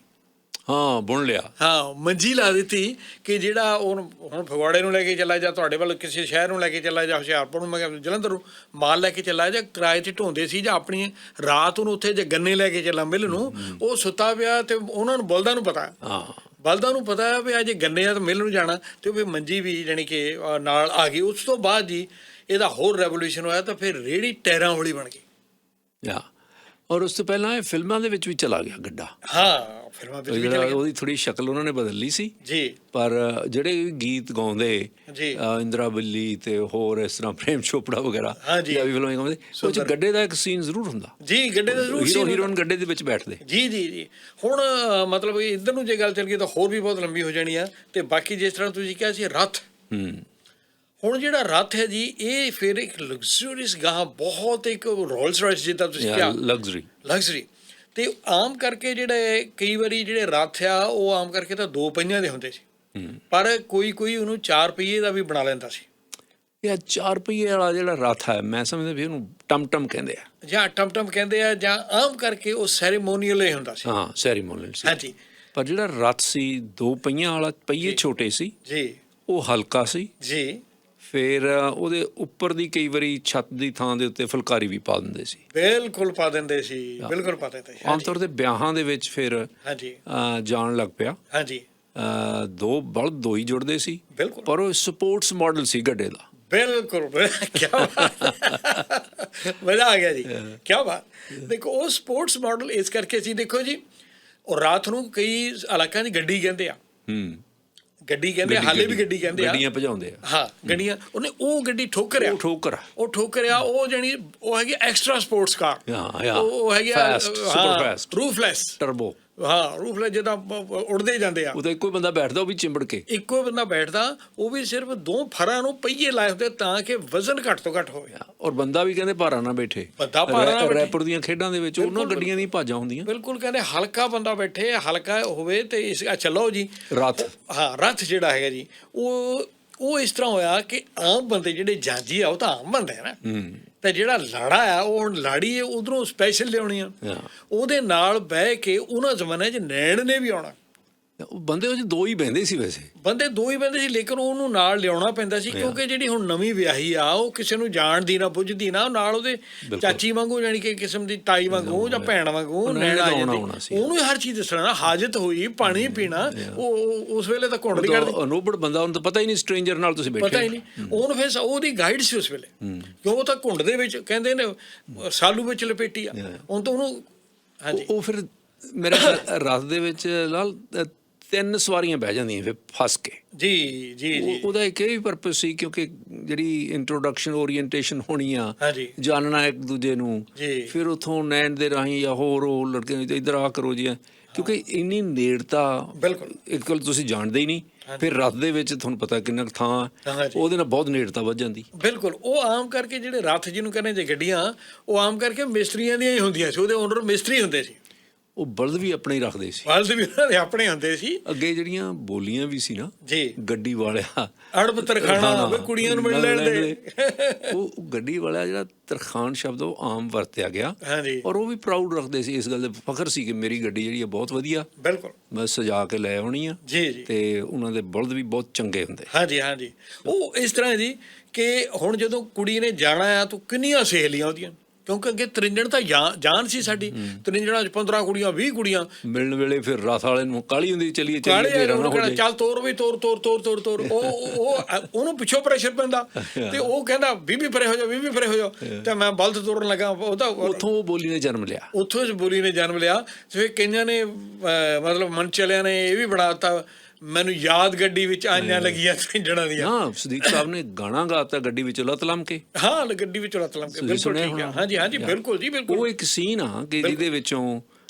ਹਾਂ, ਬੁਣ ਲਿਆ। ਹਾਂ, ਮੰਜੀ ਲਾ ਦਿੱਤੀ ਕਿ ਜਿਹੜਾ ਹੁਣ ਫਗਵਾੜੇ ਨੂੰ ਲੈ ਕੇ ਚੱਲਾ ਜਾ, ਤੁਹਾਡੇ ਵੱਲ ਕਿਸੇ ਸ਼ਹਿਰ ਨੂੰ ਲੈ ਕੇ ਚੱਲਾ ਜਾ, ਹੁਸ਼ਿਆਰਪੁਰ ਨੂੰ, ਮੈਂ ਜਲੰਧਰ ਨੂੰ ਮਾਲ ਲੈ ਕੇ ਚੱਲਾ ਜਾ, ਕਿਰਾਏ 'ਤੇ ਢੋਂਦੇ ਸੀ, ਜਾਂ ਆਪਣੀ ਰਾਤ ਨੂੰ ਉੱਥੇ ਜੇ ਗੰਨੇ ਲੈ ਕੇ ਚੱਲਾਂ ਮਿਲ ਨੂੰ, ਉਹ ਸੁੱਤਾ ਪਿਆ ਤੇ ਉਹਨਾਂ ਨੂੰ ਬਲਦਾਂ ਨੂੰ ਪਤਾ, ਬਲਦਾਂ ਨੂੰ ਪਤਾ ਵੀ ਅੱਜ ਗੰਨੇ ਆ ਤਾਂ ਮਿਲ ਨੂੰ ਜਾਣਾ, ਤੇ ਉਹ ਮੰਜੀ ਵੀ ਜਾਣੀ ਕਿ ਨਾਲ ਆ ਗਈ। ਉਸ ਤੋਂ ਬਾਅਦ ਜੀ ਇਹਦਾ ਹੋਰ ਰੈਵੋਲੂਸ਼ਨ ਹੋਇਆ, ਤਾਂ ਫਿਰ ਰੇਹੜੀ ਟਾਇਰਾਂ ਵਾਲੀ ਬਣ ਗਈ। ਔਰ ਉਸ ਤੋਂ ਪਹਿਲਾਂ ਇਹ ਫਿਲਮਾਂ ਦੇ ਵਿੱਚ ਵੀ ਚਲਾ ਗਿਆ ਗੱਡਾ। ਹਾਂ, ਫਿਲਮਾਂ ਵਿੱਚ ਵੀ ਚਲਾ ਗਿਆ। ਉਹਦੀ ਥੋੜੀ ਸ਼ਕਲ ਉਹਨਾਂ ਨੇ ਬਦਲ ਲਈ ਸੀ ਜੀ, ਪਰ ਜਿਹੜੇ ਗੀਤ ਗਾਉਂਦੇ ਇੰਦਰਾ ਬੱਲੀ ਤੇ ਹੋਰ ਇਸ ਤਰ੍ਹਾਂ ਪ੍ਰੇਮ ਚੋਪੜਾ ਵਗੈਰਾ ਪੰਜਾਬੀ ਫਿਲਮਾਂ ਗਾਉਂਦੇ, ਉਹ 'ਚ ਗੱਡੇ ਦਾ ਇੱਕ ਸੀਨ ਜ਼ਰੂਰ ਹੁੰਦਾ। ਜੀ, ਗੱਡੇ ਦਾ ਜ਼ਰੂਰ ਸੀਨ, ਹੀਰੋਇਨ ਗੱਡੇ ਦੇ ਵਿੱਚ ਬੈਠਦੇ। ਜੀ ਜੀ ਜੀ। ਹੁਣ ਮਤਲਬ ਇੱਧਰ ਨੂੰ ਜੇ ਗੱਲ ਚੱਲ ਗਈ ਤਾਂ ਹੋਰ ਵੀ ਬਹੁਤ ਲੰਬੀ ਹੋ ਜਾਣੀ ਆ। ਤੇ ਬਾਕੀ ਜਿਸ ਤਰ੍ਹਾਂ ਤੁਸੀਂ ਕਿਹਾ ਸੀ ਰੱਥ, ਹੁਣ ਜਿਹੜਾ ਰੱਥ ਹੈ ਜੀ, ਇਹ ਫਿਰ ਇੱਕ ਲਗਜ਼ੂਰੀਅਸ ਗਾਹ, ਬਹੁਤ ਇੱਕ ਰੋਲਸ ਰਾਇਸ ਜਿੱਦਾਂ ਤੁਸੀਂ ਕਿਹਾ, ਲਗਜ਼ਰੀ। ਤੇ ਆਮ ਕਰਕੇ ਜਿਹੜੇ ਕਈ ਵਾਰੀ ਜਿਹੜੇ ਰੱਥ ਆ, ਉਹ ਆਮ ਕਰਕੇ ਤਾਂ 2 ਪਹੀਆਂ ਦੇ ਹੁੰਦੇ ਸੀ, ਪਰ ਕੋਈ ਉਹਨੂੰ 4 ਪਹੀਏ ਦਾ ਵੀ ਬਣਾ ਲੈਂਦਾ ਸੀ। ਇਹ 4 ਪਹੀਏ ਵਾਲਾ ਜਿਹੜਾ ਰੱਥ ਹੈ, ਮੈਂ ਸਮਝਦਾ ਵੀ ਉਹਨੂੰ ਟਮ ਕਹਿੰਦੇ ਆ, ਜਾਂ ਟਮ ਕਹਿੰਦੇ ਆ, ਜਾਂ ਆਮ ਕਰਕੇ ਉਹ ਸੈਰੀਮੋਨੀਅਲ ਹੀ ਹੁੰਦਾ ਸੀ। ਹਾਂ, ਸੈਰੀਮੋਨੀਅਲ ਸੀ। ਹਾਂਜੀ। ਪਰ ਜਿਹੜਾ ਰੱਥ ਸੀ 2 ਪਹੀਆਂ ਵਾਲਾ, ਪਹੀਏ ਛੋਟੇ ਸੀ ਜੀ, ਉਹ ਹਲਕਾ ਸੀ ਜੀ। ਫਿਰ ਉਹਦੇ ਉੱਪਰ ਦੀ ਕਈ ਵਾਰੀ ਛੱਤ ਦੀ ਥਾਂ ਦੇ ਉੱਤੇ ਫੁਲਕਾਰੀ ਵੀ ਪਾ ਦਿੰਦੇ ਸੀ। ਬਿਲਕੁਲ ਪਾ ਦਿੰਦੇ ਸੀ, ਬਿਲਕੁਲ ਪਾ ਦਿੰਦੇ ਸੀ। ਆਮ ਤੌਰ ਤੇ ਵਿਆਹਾਂ ਦੇ ਵਿੱਚ ਫਿਰ ਜਾਣ ਲੱਗ ਪਿਆ। ਹਾਂਜੀ, 2 ਬਲਦ 2 ਹੀ ਜੁੜਦੇ ਸੀ, ਪਰ ਉਹ ਸਪੋਰਟਸ ਮਾਡਲ ਸੀ ਗੱਡੇ ਦਾ। ਬਿਲਕੁਲ, ਕਿਆ ਮਜ਼ਾ ਆ ਗਿਆ ਜੀ, ਕਿਆ ਬਾਤ। ਦੇਖੋ, ਉਹ ਸਪੋਰਟਸ ਮਾਡਲ ਇਸ ਕਰਕੇ ਸੀ, ਦੇਖੋ ਜੀ, ਉਹ ਰਾਤ ਨੂੰ ਕਈ ਇਲਾਕਿਆਂ ਦੀ ਗੱਡੀ ਕਹਿੰਦੇ ਆ, ਗੱਡੀ ਕਹਿੰਦੇ, ਹਾਲੇ ਵੀ ਗੱਡੀ ਕਹਿੰਦੇ ਆ, ਗੱਡੀਆਂ ਭਜਾਉਂਦੇ ਆ। ਹਾਂ, ਗੱਡੀਆਂ। ਉਹਨੇ ਉਹ ਗੱਡੀ ਠੋਕਰਿਆ, ਉਹ ਜਾਣੀ ਉਹ ਹੈਗੀ ਐਕਸਟਰਾ ਸਪੋਰਟਸ ਕਾਰ। ਉਹ ਹੈਗੀ ਰੂਫਲੈਸ ਹਾਂ ਰੂਫਲੈਸ ਜਿੱਦਾਂ ਉੜਦੇ ਜਾਂਦੇ ਆ, ਉਹ ਤਾਂ ਇੱਕੋ ਹੀ ਬੰਦਾ ਬੈਠਦਾ, ਉਹ ਵੀ ਚਿੰਬੜ ਕੇ। ਇੱਕੋ ਬੰਦਾ ਬੈਠਦਾ, ਉਹ ਵੀ ਸਿਰਫ 2 ਫਰਾਂ ਨੂੰ ਪਹੀਏ ਲਾਏ ਹੁੰਦੇ ਤਾਂ ਕਿ ਵਜ਼ਨ ਘੱਟ ਤੋਂ ਘੱਟ ਹੋਵੇ। ਔਰ ਬੰਦਾ ਵੀ ਕਹਿੰਦੇ ਭਾਰਾ ਨਾ ਬੈਠੇ। ਬੰਦਾ ਭਾਰਾ ਨਾ ਬੈਠੇ। ਰੈਪਰ ਦੀਆਂ ਖੇਡਾਂ ਦੇ ਵਿੱਚ ਉਹਨਾਂ ਗੱਡੀਆਂ ਦੀਆਂ ਭਾਜਾਂ ਹੁੰਦੀਆਂ। ਬਿਲਕੁਲ ਕਹਿੰਦੇ ਹਲਕਾ ਬੰਦਾ ਬੈਠੇ, ਹਲਕਾ ਹੋਵੇ ਤੇ ਇਸ ਚਲੋ ਜੀ ਰੱਥ। ਹਾਂ ਰੱਥ ਜਿਹੜਾ ਹੈਗਾ ਜੀ ਉਹ ਇਸ ਤਰ੍ਹਾਂ ਹੋਇਆ ਕਿ ਆਮ ਬੰਦੇ ਜਿਹੜੇ ਜਾਂਜੀ ਆ ਉਹ ਤਾਂ ਆਮ ਬੰਦੇ ਆ ਨਾ, ਤੇ ਜਿਹੜਾ ਲਾੜਾ ਆ ਉਹ ਹੁਣ ਲਾੜੀ ਉਧਰੋਂ ਸਪੈਸ਼ਲ ਲਿਆਉਣੀ ਆ, ਉਹਦੇ ਨਾਲ ਬਹਿ ਕੇ ਉਹਨਾਂ ਜ਼ਮਾਨੇ 'ਚ ਨੈਣ ਨੇ ਵੀ ਆਉਣਾ। ਬੰਦੇ ਉਹ 'ਚ 2 ਹੀ ਬਹਿੰਦੇ ਸੀ, ਵੈਸੇ ਬੰਦੇ 2 ਹੀ ਬਹਿੰਦੇ ਸੀ, ਲੇਕਿਨ ਉਹਨੂੰ ਨਾਲ ਲਿਆਉਣਾ ਪੈਂਦਾ ਸੀ ਕਿਉਂਕਿ ਜਿਹੜੀ ਹੁਣ ਨਵੀਂ ਵਿਆਹੀ ਆ ਉਹ ਕਿਸੇ ਨੂੰ ਜਾਣਦੀ ਨਾ ਬੁੱਝਦੀ ਨਾ, ਨਾਲ ਉਹਦੇ ਚਾਚੀ ਵਾਂਗੂ ਜਾਣੀ ਕਿ ਕਿਸਮ ਦੀ ਤਾਈ ਵਾਂਗੂ ਜਾਂ ਭੈਣ ਵਾਂਗੂ ਨੈਣ ਆ ਜਾਂਦੀ, ਉਹਨੂੰ ਹਰ ਚੀਜ਼ ਦੱਸਣਾ। ਹਾਜਤ ਹੋਈ, ਪਾਣੀ ਪੀਣਾ, ਉਹ ਉਸ ਵੇਲੇ ਤਾਂ ਘੁੰਡ ਨਹੀਂ ਕਰਦੀ। ਅਨੋਬੜ ਬੰਦਾ, ਉਹਨੂੰ ਤਾਂ ਪਤਾ ਹੀ ਨਹੀਂ ਸਟ੍ਰੇਂਜਰ ਨਾਲ ਤੁਸੀਂ ਬੈਠੇ, ਪਤਾ ਹੀ ਨਹੀਂ ਉਹਨੂੰ। ਫਿਰ ਉਹਦੀ ਗਾਈਡ ਸੀ ਉਸ ਵੇਲੇ, ਕਿਉਂ ਉਹ ਤਾਂ ਘੁੰਡ ਦੇ ਵਿੱਚ ਕਹਿੰਦੇ ਨੇ ਸਾਲੂ ਵਿੱਚ ਲਪੇਟੀ ਆ ਹੁਣ ਤਾਂ ਉਹਨੂੰ। ਹਾਂਜੀ ਉਹ ਫਿਰ ਮੇਰੇ ਰਾਤ ਦੇ ਵਿੱਚ ਲਾਲ 3 ਸਵਾਰੀਆਂ ਬਹਿ ਜਾਂਦੀਆਂ ਫਿਰ ਫਸ ਕੇ। ਜੀ ਜੀ ਜੀ ਉਹਦਾ ਇੱਕ ਇਹ ਵੀ ਪਰਪਸ ਸੀ ਕਿਉਂਕਿ ਜਿਹੜੀ ਇੰਟਰੋਡਕਸ਼ਨ ਓਰੀਐਂਟੇਸ਼ਨ ਹੋਣੀ ਆ, ਹਾਂਜੀ ਜਾਣਨਾ ਇੱਕ ਦੂਜੇ ਨੂੰ, ਫਿਰ ਉੱਥੋਂ ਨੈਣ ਦੇ ਰਾਹੀਂ ਜਾਂ ਹੋਰ ਉਹ ਲੜਕੇ ਨੂੰ ਇੱਧਰ ਆ ਕਰੋ ਜੀ, ਕਿਉਂਕਿ ਇੰਨੀ ਨੇੜਤਾ। ਬਿਲਕੁਲ ਇੱਕ ਗੱਲ ਤੁਸੀਂ ਜਾਣਦੇ ਹੀ ਨਹੀਂ, ਫਿਰ ਰਾਤ ਦੇ ਵਿੱਚ ਤੁਹਾਨੂੰ ਪਤਾ ਕਿੰਨਾ ਥਾਂ, ਉਹਦੇ ਨਾਲ ਬਹੁਤ ਨੇੜਤਾ ਵੱਧ ਜਾਂਦੀ। ਬਿਲਕੁਲ ਉਹ ਆਮ ਕਰਕੇ ਜਿਹੜੇ ਰੱਥ ਜਿਹਨੂੰ ਕਹਿੰਦੇ ਜੇ ਗੱਡੀਆਂ, ਉਹ ਆਮ ਕਰਕੇ ਮਿਸਤਰੀਆਂ ਦੀਆਂ ਹੀ ਹੁੰਦੀਆਂ ਸੀ, ਉਹਦੇ ਓਨਰ ਮਿਸਤਰੀ ਹੁੰਦੇ ਸੀ। ਉਹ ਬਲਦ ਵੀ ਆਪਣੇ ਹੀ ਰੱਖਦੇ ਸੀ, ਬਲਦ ਵੀ ਉਹਨਾਂ ਦੇ ਆਪਣੇ ਹੁੰਦੇ ਸੀ। ਅੱਗੇ ਜਿਹੜੀਆਂ ਬੋਲੀਆਂ ਵੀ ਸੀ ਨਾ ਜੀ, ਗੱਡੀ ਵਾਲਿਆ ਅੜਬ ਤਰਖਾਣਾ ਹੋਵੇ ਕੁੜੀਆਂ ਨੂੰ ਮਿਲ ਲੈਣ ਦੇ, ਉਹ ਗੱਡੀ ਵਾਲਾ ਜਿਹੜਾ ਤਰਖਾਣ ਸ਼ਬਦ ਉਹ ਆਮ ਵਰਤਿਆ ਗਿਆ। ਹਾਂਜੀ, ਔਰ ਉਹ ਵੀ ਪ੍ਰਾਊਡ ਰੱਖਦੇ ਸੀ ਇਸ ਗੱਲ ਦੇ, ਫਖਰ ਸੀ ਕਿ ਮੇਰੀ ਗੱਡੀ ਜਿਹੜੀ ਹੈ ਬਹੁਤ ਵਧੀਆ, ਬਿਲਕੁਲ ਮੈਂ ਸਜਾ ਕੇ ਲੈ ਆਉਣੀ ਆ। ਜੀ ਜੀ, ਤੇ ਉਹਨਾਂ ਦੇ ਬਲਦ ਵੀ ਬਹੁਤ ਚੰਗੇ ਹੁੰਦੇ। ਹਾਂਜੀ ਹਾਂਜੀ, ਉਹ ਇਸ ਤਰ੍ਹਾਂ ਜੀ ਕਿ ਹੁਣ ਜਦੋਂ ਕੁੜੀ ਨੇ ਜਾਣਾ ਆ ਤਾਂ ਕਿੰਨੀਆਂ ਸਹੇਲੀਆਂ ਉਹਦੀਆਂ, ਕਿਉਂਕਿ ਅੱਗੇ ਤ੍ਰਿੰਜਣ ਤਾਂ ਜਾਨ ਸੀ ਸਾਡੀ, ਤ੍ਰਿੰਜਣਾਂ 'ਚ 15 ਕੁੜੀਆਂ 20 ਕੁੜੀਆਂ ਮਿਲਣ ਵੇਲੇ। ਫਿਰ ਰਾਤ ਵਾਲੇ ਨੂੰ ਕਾਹਲੀ ਹੁੰਦੀ, ਚਲੀਏ ਚੱਲ ਤੋਰ ਵੀ ਤੋਰ ਤੋਰ ਤੋਰ ਤੋਰ ਤੋਰ, ਉਹਨੂੰ ਪਿੱਛੋਂ ਪ੍ਰੈਸ਼ਰ ਪੈਂਦਾ ਤੇ ਉਹ ਕਹਿੰਦਾ ਬੀਬੀ ਪਰੇ ਹੋ ਜਾ, ਬੀਬੀ ਪਰੇ ਹੋ ਜਾ, ਤੇ ਮੈਂ ਬਲਦ ਤੋਰਨ ਲੱਗਾ। ਉਹਦਾ ਉੱਥੋਂ ਉਹ ਬੋਲੀ ਨੇ ਜਨਮ ਲਿਆ, ਉੱਥੋਂ ਇਸ ਬੋਲੀ ਨੇ ਜਨਮ ਲਿਆ। ਤੇ ਕਈਆਂ ਨੇ ਮਤਲਬ ਮਨ ਚਲਿਆਂ ਨੇ ਇਹ ਵੀ ਬਣਾ ਦਿੱਤਾ, ਮੈਨੂੰ ਯਾਦ ਗੱਡੀ ਵਿੱਚ ਆਈਆਂ ਲੱਗੀਆਂ ਤ੍ਰਿੰਜਣਾਂ ਦੀਆਂ। ਹਾਂ, ਸਦੀਕ ਸਾਹਿਬ ਨੇ ਗਾਣਾ ਗਾਤਾ ਗੱਡੀ ਵਿੱਚ ਲੱਤ ਲੰਮ ਕੇ। ਹਾਂ, ਗੱਡੀ ਵਿੱਚ ਲੱਤ ਲੰਮ ਕੇ, ਬਿਲਕੁਲ ਠੀਕ ਹੈ। ਹਾਂਜੀ ਹਾਂਜੀ, ਬਿਲਕੁਲ ਜੀ ਬਿਲਕੁਲ। ਉਹ ਇੱਕ ਸੀਨ ਆ ਕਿ ਜਿਹਦੇ ਵਿੱਚੋਂ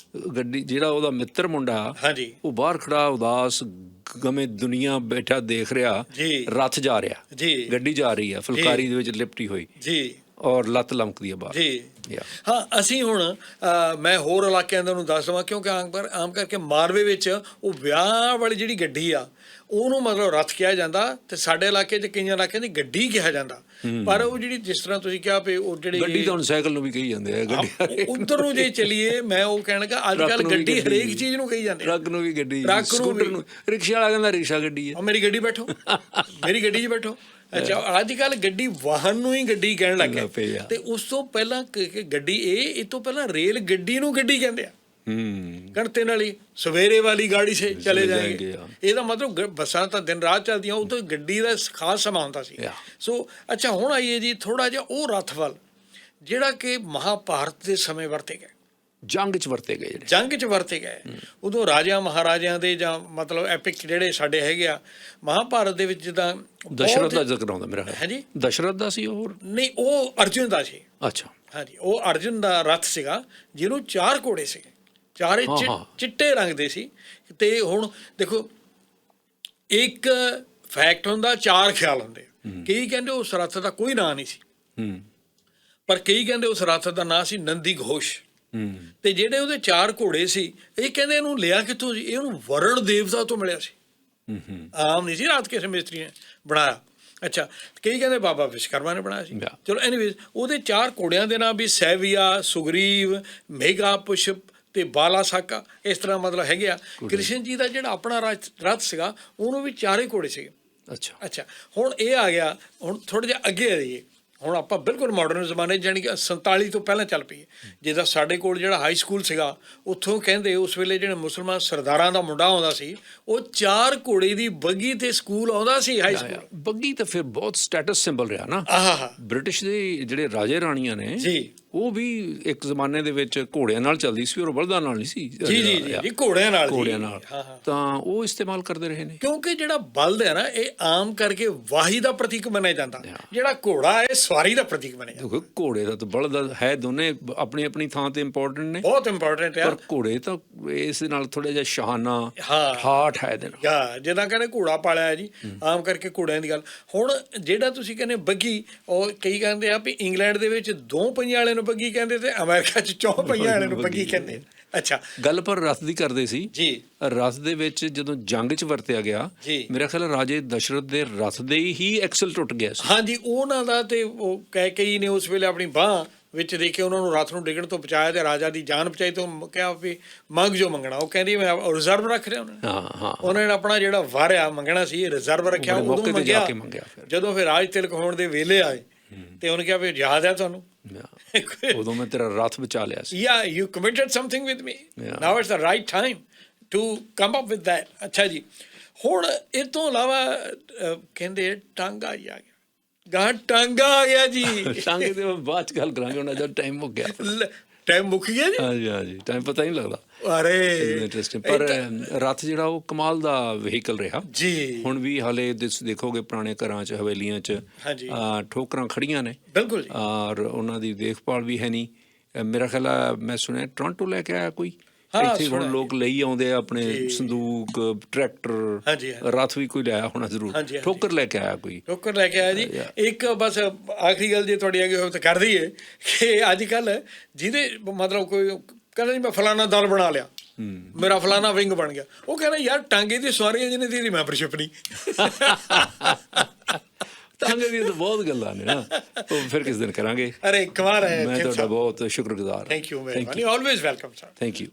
ਗੱਡੀ, ਜਿਹੜਾ ਉਹਦਾ ਮਿੱਤਰ ਮੁੰਡਾ, ਹਾਂਜੀ, ਉਹ ਬਾਹਰ ਖੜਾ ਉਦਾਸ ਗਮੇ ਦੁਨੀਆ ਬੈਠਾ ਦੇਖ ਰਿਹਾ, ਰੱਥ ਜਾ ਰਿਹਾ ਜੀ, ਗੱਡੀ ਜਾ ਰਹੀ ਆ ਫੁਲਕਾਰੀ ਦੇ ਵਿੱਚ ਲਿਪਟੀ ਹੋਈ ਜੀ, ਔਰ ਲੱਤ ਲਮਕਦੀ ਆ ਬਾਹਰ ਜੀ। ਹਾਂ, ਅਸੀਂ ਹੁਣ ਮੈਂ ਹੋਰ ਇਲਾਕਿਆਂ ਦਾ ਨੂੰ ਦੱਸ ਦੇਵਾਂ ਕਿਉਂਕਿ ਆਮ ਕਰਕੇ ਮਾਲਵੇ ਵਿੱਚ ਉਹ ਵਿਆਹ ਵਾਲੀ ਜਿਹੜੀ ਗੱਡੀ ਆ ਉਹਨੂੰ ਮਤਲਬ ਰੱਥ ਕਿਹਾ ਜਾਂਦਾ, ਤੇ ਸਾਡੇ ਇਲਾਕੇ 'ਚ ਕਈਆਂ ਇਲਾਕਿਆਂ ਦੀ ਗੱਡੀ ਕਿਹਾ ਜਾਂਦਾ। ਪਰ ਉਹ ਜਿਹੜੀ ਜਿਸ ਤਰ੍ਹਾਂ ਤੁਸੀਂ ਕਿਹਾ ਵੀ ਉਹ ਜਿਹੜੀ ਗੱਡੀ ਤਾਂ ਹੁਣ ਸਾਈਕਲ ਨੂੰ ਵੀ ਕਹੀ ਜਾਂਦੇ ਆ, ਗੱਡੀ ਉੱਧਰ ਨੂੰ ਜੇ ਚੱਲੀਏ, ਮੈਂ ਉਹ ਕਹਿਣ ਲੱਗਾ ਅੱਜ ਕੱਲ੍ਹ ਗੱਡੀ ਹਰੇਕ ਚੀਜ਼ ਨੂੰ ਕਹੀ ਜਾਂਦੇ, ਟਰੱਕ ਨੂੰ ਵੀ ਗੱਡੀ, ਸਕੂਟਰ ਨੂੰ, ਰਿਕਸ਼ਾ ਵਾਲਾ ਕਹਿੰਦਾ ਰਿਕਸ਼ਾ ਗੱਡੀ ਹੈ, ਮੇਰੀ ਗੱਡੀ ਬੈਠੋ, ਮੇਰੀ ਗੱਡੀ 'ਚ ਬੈਠੋ। ਅੱਛਾ, ਅੱਜ ਕੱਲ੍ਹ ਗੱਡੀ ਵਾਹਨ ਨੂੰ ਹੀ ਗੱਡੀ ਕਹਿਣ ਲੱਗ ਗਏ। ਤੇ ਉਸ ਤੋਂ ਪਹਿਲਾਂ ਗੱਡੀ ਇਹ ਤੋਂ ਪਹਿਲਾਂ ਰੇਲ ਗੱਡੀ ਨੂੰ ਗੱਡੀ ਕਹਿੰਦੇ ਆ। ਗਣਤੇ ਨਾਲ ਹੀ ਸਵੇਰੇ ਵਾਲੀ ਗਾੜੀ ਸੇ ਚਲੇ ਜਾਏਂਗੇ, ਇਹਦਾ ਮਤਲਬ ਬੱਸਾਂ ਤਾਂ ਦਿਨ ਰਾਤ ਚੱਲਦੀਆਂ, ਉਹ ਤਾਂ ਗੱਡੀ ਦਾ ਖਾਸ ਸਮਾਂ ਹੁੰਦਾ ਸੀ। ਸੋ ਅੱਛਾ, ਹੁਣ ਆਈਏ ਜੀ ਥੋੜ੍ਹਾ ਜਿਹਾ ਉਹ ਰੱਥ ਵੱਲ ਜਿਹੜਾ ਕਿ ਮਹਾਭਾਰਤ ਦੇ ਸਮੇਂ ਵਰਤੇ ਗਏ, ਜੰਗ 'ਚ ਵਰਤੇ ਗਏ, ਜਿਹੜੇ ਜੰਗ 'ਚ ਵਰਤੇ ਗਏ। ਉਦੋਂ ਰਾਜਿਆਂ ਮਹਾਰਾਜਿਆਂ ਦੇ ਜਾਂ ਮਤਲਬ ਐਪਿਕ ਜਿਹੜੇ ਸਾਡੇ ਹੈਗੇ ਆ ਮਹਾਭਾਰਤ ਦੇ ਵਿੱਚ, ਜਿੱਦਾਂ ਦਸ਼ਰਥ ਦਾ ਜ਼ਿਕਰ ਆਉਂਦਾ ਮੇਰਾ। ਹਾਂਜੀ, ਦਸ਼ਰਥ ਦਾ ਸੀ ਉਹ? ਨਹੀਂ, ਉਹ ਅਰਜੁਨ ਦਾ ਸੀ। ਅੱਛਾ, ਹਾਂਜੀ, ਉਹ ਅਰਜੁਨ ਦਾ ਰੱਥ ਸੀਗਾ ਜਿਹਨੂੰ 4 ਘੋੜੇ ਸੀਗੇ, ਚਾਰੇ ਚਿੱਟੇ ਰੰਗ ਦੇ ਸੀ। ਤੇ ਹੁਣ ਦੇਖੋ, ਇੱਕ ਫੈਕਟ ਹੁੰਦਾ, 4 ਖਿਆਲ ਹੁੰਦੇ। ਕਈ ਕਹਿੰਦੇ ਉਸ ਰੱਥ ਦਾ ਕੋਈ ਨਾਂ ਨਹੀਂ ਸੀ, ਪਰ ਕਈ ਕਹਿੰਦੇ ਉਸ ਰੱਥ ਦਾ ਨਾਂ ਸੀ ਨੰਦੀ ਘੋਸ਼। ਤੇ ਜਿਹੜੇ ਉਹਦੇ 4 ਘੋੜੇ ਸੀ, ਇਹ ਕਹਿੰਦੇ ਇਹਨੂੰ ਲਿਆ ਕਿੱਥੋਂ ਸੀ? ਇਹਨੂੰ ਵਰਣ ਦੇਵਤਾ ਤੋਂ ਮਿਲਿਆ ਸੀ, ਆਮ ਨਹੀਂ ਸੀ ਰਾਤ ਕਿਸੇ ਮਿਸਤਰੀ ਨੇ ਬਣਾਇਆ। ਅੱਛਾ, ਕਈ ਕਹਿੰਦੇ ਬਾਬਾ ਵਿਸ਼ਵਕਰਮਾ ਨੇ ਬਣਾਇਆ ਸੀ। ਚਲੋ ਐਨੀਵੇਜ਼, ਉਹਦੇ 4 ਘੋੜਿਆਂ ਦੇ ਨਾਮ ਵੀ ਸੈਵੀਆ, ਸੁਗਰੀਵ, ਮੇਘਾ, ਪੁਸ਼ਪ ਤੇ ਬਾਲਾ ਸਾਕਾ, ਇਸ ਤਰ੍ਹਾਂ ਮਤਲਬ ਹੈਗੇ ਆ। ਕ੍ਰਿਸ਼ਨ ਜੀ ਦਾ ਜਿਹੜਾ ਆਪਣਾ ਰੱਥ ਸੀਗਾ ਉਹਨੂੰ ਵੀ 4 ਹੀ ਘੋੜੇ ਸੀਗੇ। ਅੱਛਾ, ਹੁਣ ਇਹ ਆ ਗਿਆ, ਹੁਣ ਥੋੜ੍ਹਾ ਜਿਹਾ ਅੱਗੇ ਆਈਏ। ਹੁਣ ਆਪਾਂ ਬਿਲਕੁਲ ਮਾਡਰਨ ਜ਼ਮਾਨੇ, ਜਾਣੀ ਕਿ 47 ਤੋਂ ਪਹਿਲਾਂ ਚੱਲ ਪਈਏ। ਜਿੱਦਾਂ ਸਾਡੇ ਕੋਲ ਜਿਹੜਾ ਹਾਈ ਸਕੂਲ ਸੀਗਾ, ਉੱਥੋਂ ਕਹਿੰਦੇ ਉਸ ਵੇਲੇ ਜਿਹੜੇ ਮੁਸਲਮਾਨ ਸਰਦਾਰਾਂ ਦਾ ਮੁੰਡਾ ਆਉਂਦਾ ਸੀ, ਉਹ 4 ਘੋੜੇ ਦੀ ਬੱਗੀ ਤੇ ਸਕੂਲ ਆਉਂਦਾ ਸੀ, ਹਾਈ ਸਕੂਲ। ਬੱਗੀ ਤਾਂ ਫਿਰ ਬਹੁਤ ਸਟੇਟਸ ਸਿੰਬਲ ਰਿਹਾ ਨਾ। ਬ੍ਰਿਟਿਸ਼ ਦੇ ਜਿਹੜੇ ਰਾਜੇ ਰਾਣੀਆਂ ਨੇ ਜੀ, ਉਹ ਵੀ ਇੱਕ ਜ਼ਮਾਨੇ ਦੇ ਵਿੱਚ ਘੋੜਿਆਂ ਨਾਲ ਚੱਲਦੀ ਸੀ, ਔਰ ਬਲਦਾਂ ਨਾਲ ਨਹੀਂ ਸੀ। ਜੀ ਘੋੜਿਆਂ ਨਾਲ ਘੋੜਿਆਂ ਨਾਲ ਤਾਂ ਉਹ ਇਸਤੇਮਾਲ ਕਰਦੇ ਰਹੇ ਨੇ। ਕਿਉਂਕਿ ਜਿਹੜਾ ਬਲਦ ਹੈ ਨਾ ਇਹ ਆਮ ਕਰਕੇ ਵਾਹੀ ਦਾ ਪ੍ਰਤੀਕ ਮੰਨਿਆ ਜਾਂਦਾ, ਜਿਹੜਾ ਘੋੜਾ ਹੈ ਸਵਾਰੀ ਦਾ ਪ੍ਰਤੀਕ ਮੰਨਿਆ ਜਾਂਦਾ। ਦੇਖੋ ਘੋੜੇ ਦਾ ਤਾਂ ਬਲਦ ਹੈ, ਦੋਨੇ ਆਪਣੀ ਆਪਣੀ ਥਾਂ ਤੇ ਇੰਪੋਰਟੈਂਟ ਨੇ, ਬਹੁਤ ਇੰਪੋਰਟੈਂਟ ਹੈ। ਪਰ ਘੋੜੇ ਤਾਂ ਇਸ ਦੇ ਨਾਲ ਥੋੜਾ ਜਿਹਾ ਸ਼ਾਹਾਨਾ ਠਾਠ ਹੈ ਇਹਦੇ ਨਾਲ। ਜਿੱਦਾਂ ਕਹਿੰਦੇ ਘੋੜਾ ਪਾਲਿਆ ਜੀ, ਆਮ ਕਰਕੇ ਘੋੜਿਆਂ ਦੀ ਗੱਲ। ਹੁਣ ਜਿਹੜਾ ਤੁਸੀਂ ਕਹਿੰਦੇ ਬੱਗੀ, ਉਹ ਕਈ ਕਹਿੰਦੇ ਆ ਵੀ ਇੰਗਲੈਂਡ ਦੇ ਵਿੱਚ 2 ਪਹੀਆਂ ਵਾਲੇ ਨੂੰ ਬੱਗੀ ਕਹਿੰਦੇ ਤੇ ਅਮਰੀਕਾ 'ਚ 4 ਪਹੀਆਂ ਵਾਲੇ ਨੂੰ ਬੱਗੀ ਕਹਿੰਦੇ। ਅੱਛਾ, ਗੱਲ ਪਰ ਰਥ ਦੀ ਕਰਦੇ ਸੀ ਜੀ। ਰਥ ਦੇ ਵਿੱਚ ਜਦੋਂ ਜੰਗ 'ਚ ਵਰਤਿਆ ਗਿਆ, ਮੇਰਾ ਖਿਆਲ ਰਾਜੇ ਦਸ਼ਰਥ ਦੇ ਰਥ ਦੇ ਹੀ ਐਕਸਲ ਟੁੱਟ ਗਿਆ ਸੀ। ਹਾਂਜੀ, ਉਹਨਾਂ ਦਾ ਤੇ ਉਹ ਕਈ ਨੇ ਉਸ ਵੇਲੇ ਆਪਣੀ ਬਾਂਹ ਵਿੱਚ ਦੇ ਕੇ ਉਹਨਾਂ ਨੂੰ ਰਥ ਨੂੰ ਡਿੱਗਣ ਤੋਂ ਬਚਾਇਆ ਤੇ ਰਾਜਾ ਦੀ ਜਾਨ ਬਚਾਈ। ਤੋਂ ਕਿਹਾ ਵੀ ਮੰਗ ਜੋ ਮੰਗਣਾ, ਉਹ ਕਹਿੰਦੀ ਮੈਂ ਰਿਜ਼ਰਵ ਰੱਖ ਰਿਹਾ। ਉਹਨਾਂ ਨੇ ਆਪਣਾ ਜਿਹੜਾ ਵਾਰਿਆ ਮੰਗਣਾ ਸੀ ਰਿਜ਼ਰਵ ਰੱਖਿਆ, ਉਦੋਂ ਮੰਗਿਆ। ਜਦੋਂ ਫਿਰ ਰਾਜ ਤਿਲਕ ਹੋਣ ਦੇ ਵੇਲੇ ਆਏ ਤੇ ਉਹਨੇ ਕਿਹਾ ਵੀ ਯਾਦ ਹੈ ਤੁਹਾਨੂੰ, ਉਦੋਂ ਮੈਂ ਤੇਰਾ ਰਥ ਬਚਾ ਲਿਆ ਸੀ। Yeah, you committed something with me. Now it's the right time to come up with that. ਅੱਛਾ ਜੀ, ਹੁਣ ਇਹ ਤੋਂ ਇਲਾਵਾ ਕਹਿੰਦੇ ਟਾਂਗਾ ਹੀ ਆ ਗਿਆ, ਗਾਂ ਟਾਂਗਾ ਆ ਗਿਆ ਜੀ। ਟਾਂਗੇ ਦੇ ਬਾਅਦ ਚ ਗੱਲ ਕਰਾਂਗੇ, ਉਹਨਾਂ ਦਾ ਟਾਈਮ ਮੁੱਕ ਗਿਆ। ਟਾਈਮ ਮੁੱਕ ਗਿਆ ਜੀ? ਹਾਂਜੀ ਹਾਂਜੀ, ਟਾਈਮ ਪਤਾ ਹੀ ਨਹੀਂ ਲੱਗਦਾ। ਅਰੇ ਇੰਟਰਸਟਿੰਗ। ਪਰ ਰਥ ਜਿਹੜਾ ਉਹ ਕਮਾਲ ਦਾ ਵਹੀਕਲ ਰਿਹਾ ਜੀ। ਹੁਣ ਵੀ ਹਾਲੇ ਦੇਖੋਗੇ ਪੁਰਾਣੇ ਘਰਾਂ 'ਚ, ਹਵੇਲੀਆਂ 'ਚ ਠੋਕਰਾਂ ਖੜੀਆਂ ਨੇ, ਬਿਲਕੁਲ ਜੀ, ਔਰ ਉਹਨਾਂ ਦੀ ਦੇਖਭਾਲ ਵੀ ਹੈ ਨਹੀਂ। ਮੇਰਾ ਖਿਆਲ ਆ ਮੈਂ ਸੁਣਿਆ ਟੋਰਾਂਟੋ ਲੈ ਕੇ ਆਇਆ ਕੋਈ, ਇੱਥੇ ਹੁਣ ਲੋਕ ਲਈ ਆਉਂਦੇ ਆ ਆਪਣੇ ਸੰਦੂਕ, ਟਰੈਕਟਰ, ਰਥ ਵੀ ਕੋਈ ਲਿਆਇਆ ਹੋਣਾ ਜ਼ਰੂਰ। ਠੋਕਰ ਲੈ ਕੇ ਆਇਆ ਕੋਈ, ਠੋਕਰ ਲੈ ਕੇ ਆਇਆ ਜੀ। ਇੱਕ ਬਸ ਆਖਰੀ ਗੱਲ ਜੇ ਤੁਹਾਡੀ ਅੱਗੇ ਹੋਵੇ ਤਾਂ ਕਰ ਦਈਏ ਕਿ ਅੱਜ ਕੱਲ੍ਹ ਜਿਹਦੇ ਮਤਲਬ ਕੋਈ ਕਹਿੰਦਾ ਜੀ ਮੈਂ ਫਲਾਣਾ ਦਲ ਬਣਾ ਲਿਆ, ਮੇਰਾ ਫਲਾਣਾ ਵਿੰਗ ਬਣ ਗਿਆ, ਉਹ ਕਹਿੰਦਾ ਯਾਰ ਟਾਂਗੇ ਦੀ ਸਵਾਰੀਆਂ ਜਿਹਨੇ ਦੀ ਮੈਂਬਰਸ਼ਿਪ ਨਹੀਂ। ਟਾਂਗੇ ਦੀਆਂ ਤਾਂ ਬਹੁਤ ਗੱਲਾਂ ਨੇ ਨਾ, ਉਹ ਫਿਰ ਕਿਸ ਦਿਨ ਕਰਾਂਗੇ। ਅਰੇ ਕਮਾਲ ਹੈ। ਮੈਂ ਤੁਹਾਡਾ ਬਹੁਤ ਸ਼ੁਕਰਗੁਜ਼ਾਰ। ਥੈਂਕ ਯੂ, ਮਿਹਰਬਾਨੀ, always welcome sir. Thank you.